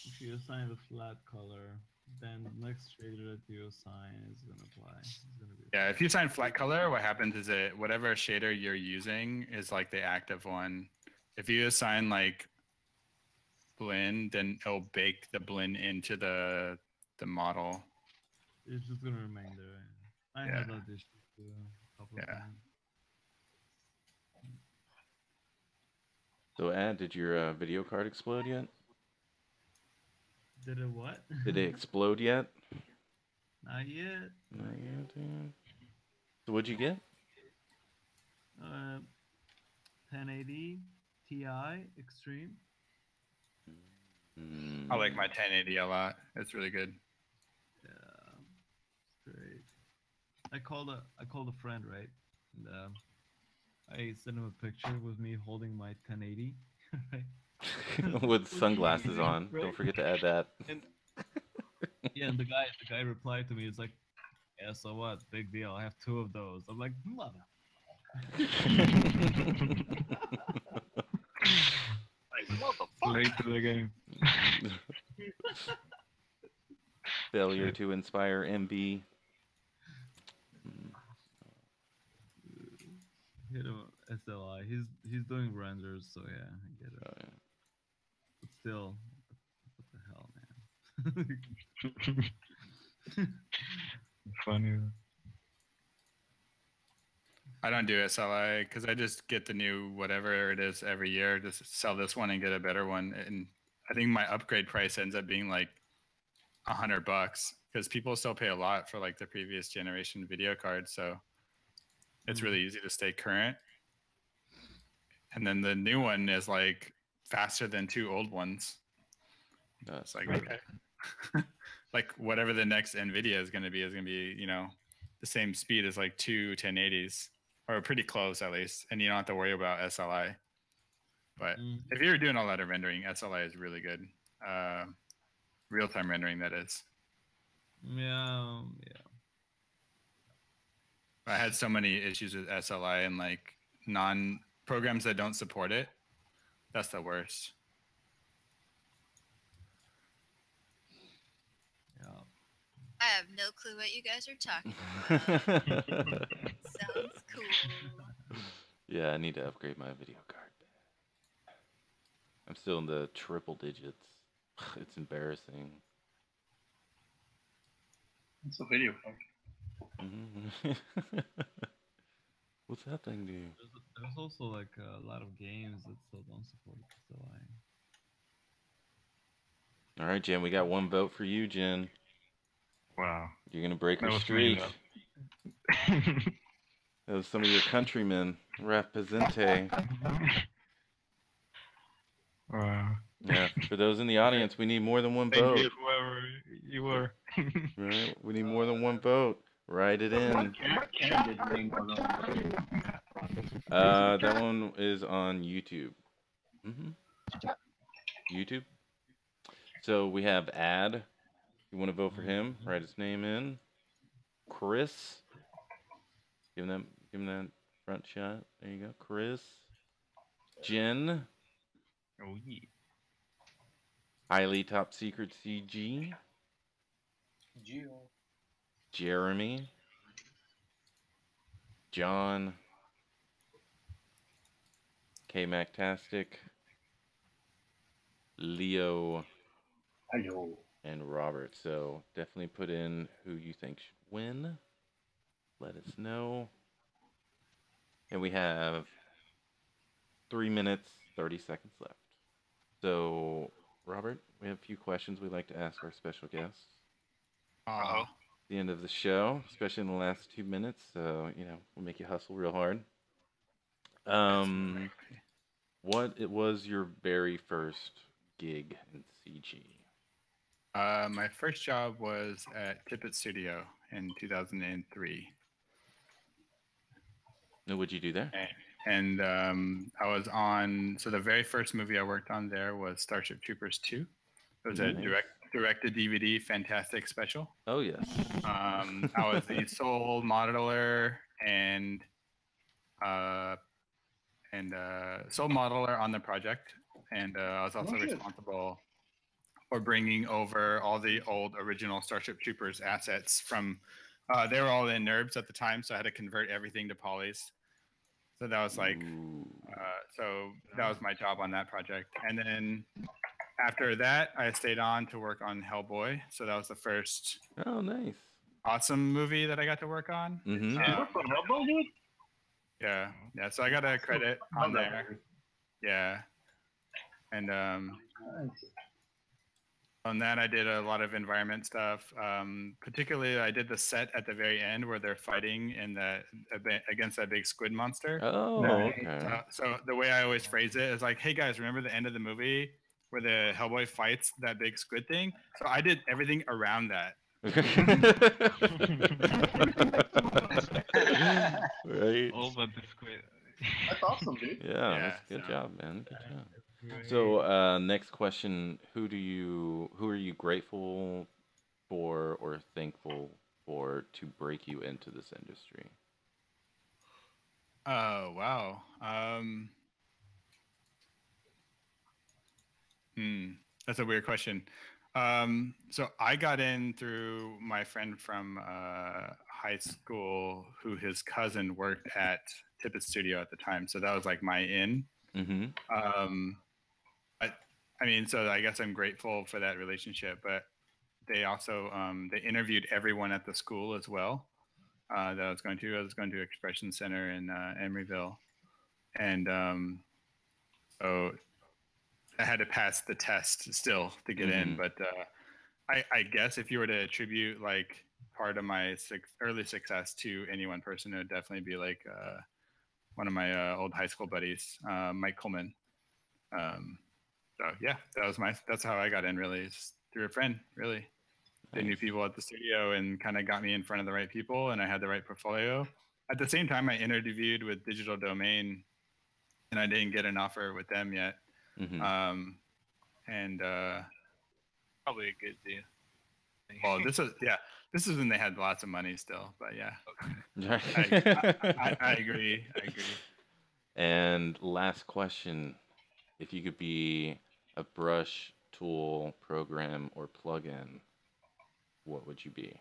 If you assign the flat color, then the next shader that you assign is going to apply. Yeah, if you assign flat color, what happens is that whatever shader you're using is like the active one. If you assign like blend, then it'll bake the blend into the model. It's just going to remain there. I had that issue too a couple of times. So, Ad, did your video card explode yet? Did it what? Did it explode yet? Not yet. Not yet, dude. So what'd you get? 1080 Ti Extreme. I like my 1080 a lot. It's really good. Yeah, it's great. I called a friend, right? And I sent him a picture with me holding my 1080, right? With sunglasses on. Right? Don't forget to add that. And, yeah, and the guy replied to me. It's like, yeah, so what? Big deal. I have 2 of those. I'm like, mother. Like, what the fuck? Late to the game. Failure to inspire MB. SLI. He's doing renders, so yeah, I get it. Oh, yeah. But still, what the hell, man? Funny. I don't do SLI because I just get the new whatever it is every year. Just sell this one and get a better one, and I think my upgrade price ends up being like $100 because people still pay a lot for like the previous generation video cards. So it's really easy to stay current. And then the new one is like faster than 2 old ones. It's like, okay. Like whatever the next NVIDIA is going to be, you know, the same speed as like 2 1080s or pretty close at least. And you don't have to worry about SLI. But if you're doing a lot of rendering, SLI is really good. Real-time rendering, that is. Yeah. I had so many issues with SLI and like programs that don't support it. That's the worst. Yeah. I have no clue what you guys are talking about. Sounds cool. Yeah, I need to upgrade my video card. I'm still in the triple digits. It's embarrassing. It's a video card. What's that thing do? There's also like a lot of games that still don't support SLI. All right, Jen, we got 1 vote for you, Jen. Wow. You're gonna break That your was me, streak. That was some of your countrymen. Represente. Wow. Yeah, for those in the audience, we need more than 1 Thank vote. you, whoever you were. Right? We need more than 1 vote. Write it in. That one is on YouTube. YouTube. So we have Ad. You want to vote for him? Write his name in. Chris. Give him that front shot. There you go. Chris. Jen. Oh yeah. Highly Top Secret CG. Jeremy. John. K-Mactastic. Leo. Hello. And Robert. So definitely put in who you think should win. Let us know. And we have 3 minutes, 30 seconds left. So, Robert, we have a few questions we'd like to ask our special guests. Uh-oh. The end of the show, especially in the last 2 minutes. So, you know, we'll make you hustle real hard. What was your very first gig in CG? My first job was at Tippett Studio in 2003. And what'd you do there? And I was on, so the very first movie I worked on there was Starship Troopers 2. It was a direct-to-DVD fantastic special. Oh, yes. I was the sole modeler and sole modeler on the project. And I was also responsible for bringing over all the old original Starship Troopers assets from, they were all in NURBS at the time, so I had to convert everything to polys. So that was like, so that was my job on that project. And then after that, I stayed on to work on Hellboy. So that was the first awesome movie that I got to work on. You worked on Hellboy, dude? Yeah. So I got a credit on there. Yeah. And on that, I did a lot of environment stuff. Particularly, I did the set at the very end where they're fighting against that big squid monster. Oh, okay. So the way I always phrase it is like, hey guys, remember the end of the movie where the Hellboy fights that big squid thing? So I did everything around that. Right. All but the squid. That's awesome, dude. Yeah, that's good job, man. Good job. So, next question: Who are you grateful for or thankful for to break you into this industry? Oh wow. That's a weird question. So I got in through my friend from high school who his cousin worked at Tippett Studio at the time. So that was like my in. Mm-hmm. I mean, so I guess I'm grateful for that relationship, but they also they interviewed everyone at the school as well that I was going to. I was going to Expression Center in Emeryville, and so I had to pass the test still to get in. But I guess if you were to attribute like part of my early success to any one person, it would definitely be like one of my old high school buddies, Mike Coleman. So yeah, that's how I got in, really, is through a friend, really. They knew people at the studio and kind of got me in front of the right people, and I had the right portfolio. At the same time, I interviewed with Digital Domain, and I didn't get an offer with them yet. Mm-hmm. Probably a good deal. Well, this is when they had lots of money still, but yeah. I agree. And last question. If you could be a brush, tool, program, or plugin, what would you be?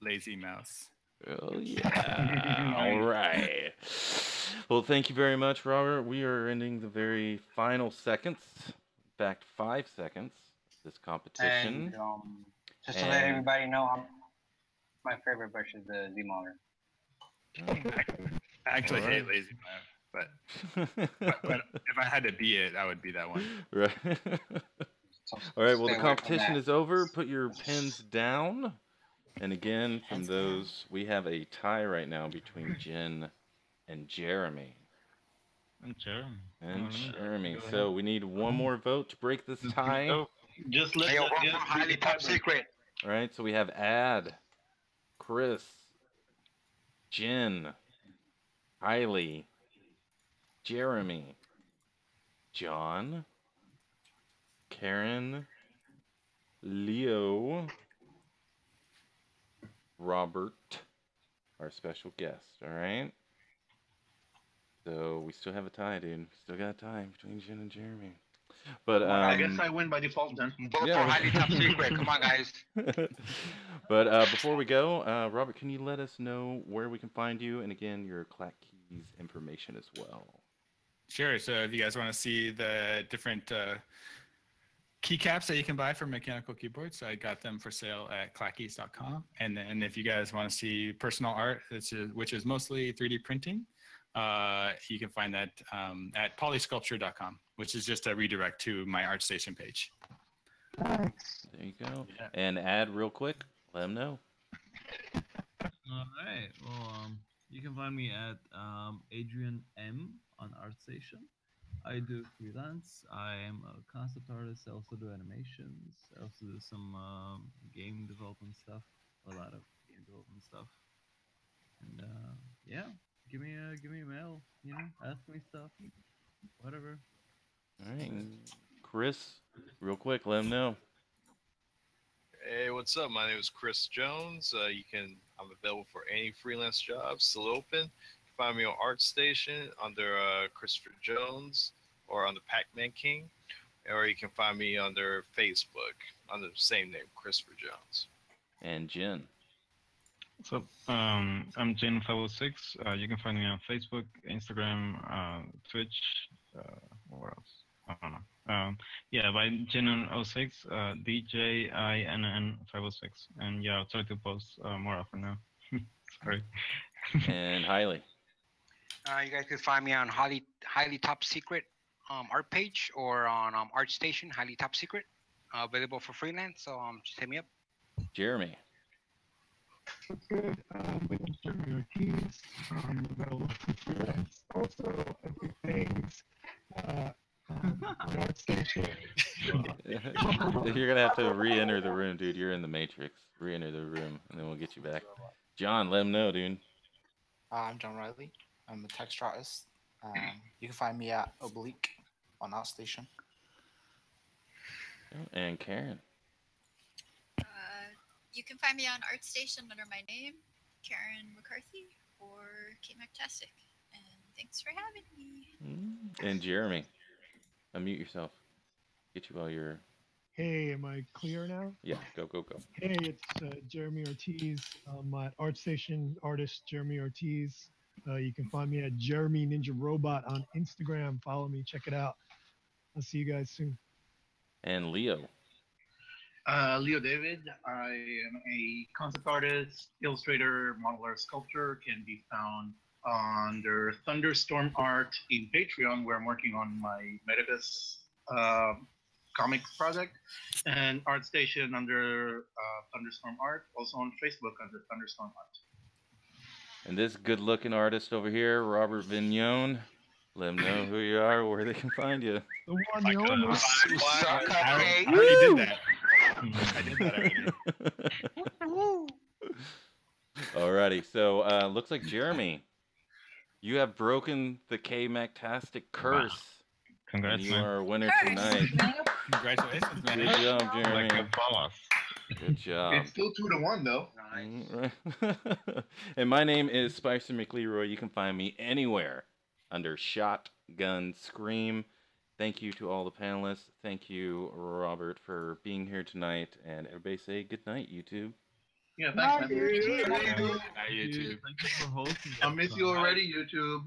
Lazy Mouse. Oh, yeah. All right. Well, thank you very much, Robert. We are ending the very final seconds, back 5 seconds of this competition. And just to let everybody know, my favorite brush is the Z-Moller. I actually hate Lazy Mouse. But if I had to be it, I would be that one. Right. All right. Well, the competition is over. Put your pens down. And again, from those, we have a tie right now between Jen and Jeremy. Jeremy. So we need one more vote to break this tie. Just let highly top secret. All right. So we have Ad, Chris, Jen, Kylie, Jeremy, John, Karen, Leo, Robert, our special guest. All right. So we still have a tie, dude. We still got a tie between Jen and Jeremy. But I guess I win by default then. Both are highly top secret. Come on, guys. But before we go, Robert, can you let us know where we can find you, and again, your Clack Keys information as well? Sure. So if you guys want to see the different keycaps that you can buy for mechanical keyboards, I got them for sale at clackkeys.com. And then if you guys want to see personal art, which is mostly 3D printing, you can find that at polysculpture.com, which is just a redirect to my ArtStation page. There you go. Yeah. And Ad real quick, let them know. All right. Well, you can find me at Adrian M on ArtStation. I do freelance. I am a concept artist. I also do animations. I also do some game development stuff. A lot of game development stuff. And yeah, give me a mail. You know, ask me stuff. Whatever. All right, Chris, real quick, let him know. Hey, what's up? My name is Chris Jones. I'm available for any freelance jobs, still open. Find me on ArtStation under Christopher Jones or under Pac-Man King, or you can find me under Facebook under the same name, Christopher Jones. And Jen. So I'm Jen506. You can find me on Facebook, Instagram, Twitch. Where else? I don't know. Yeah, by Jen06, DJINN506, and yeah, I'll try to post more often now. Sorry. And Hailey. You guys can find me on highly top secret art page or on ArtStation, highly top secret, available for freelance. So just hit me up. Jeremy. That's good. My name's Jeremy Ortiz. I'm available for freelance. Also, I do things on ArtStation. You're gonna have to re-enter the room, dude. You're in the Matrix. Re-enter the room, and then we'll get you back. John, let him know, dude. I'm John Riley. I'm a text artist. You can find me at Oblique on ArtStation. And Karen. You can find me on ArtStation under my name, Karen McCarthy, or Kate McTastic. And thanks for having me. And Jeremy, unmute yourself. Get you all your Hey, am I clear now? Yeah, go, go, go. Hey, it's Jeremy Ortiz. I'm at ArtStation artist Jeremy Ortiz. You can find me at Jeremy Ninja Robot on Instagram. Follow me, check it out. I'll see you guys soon. And Leo. Leo David. I am a concept artist, illustrator, modeler, sculptor. Can be found under Thunderstorm Art in Patreon, where I'm working on my Metaverse comics project, and ArtStation under Thunderstorm Art, also on Facebook under Thunderstorm Art. And this good-looking artist over here, Robert Vignone. Let them know who you are, where they can find you. The one, the Like only. I already did that. I did that already. Alrighty, so looks like Jeremy, you have broken the K-Mactastic curse. Wow. Congrats, and you man. are a winner Curse. tonight. Congratulations, man. Good job, Jeremy. Like a boss. Good job. It's still 2-1 though. And my name is Spicer McLeroy. You can find me anywhere under Shotgun Scream. Thank you to all the panelists. Thank you, Robert, for being here tonight. And everybody say good night, YouTube. Yeah, thanks, man. Hi, YouTube. Thank you for hosting. I miss you already, YouTube.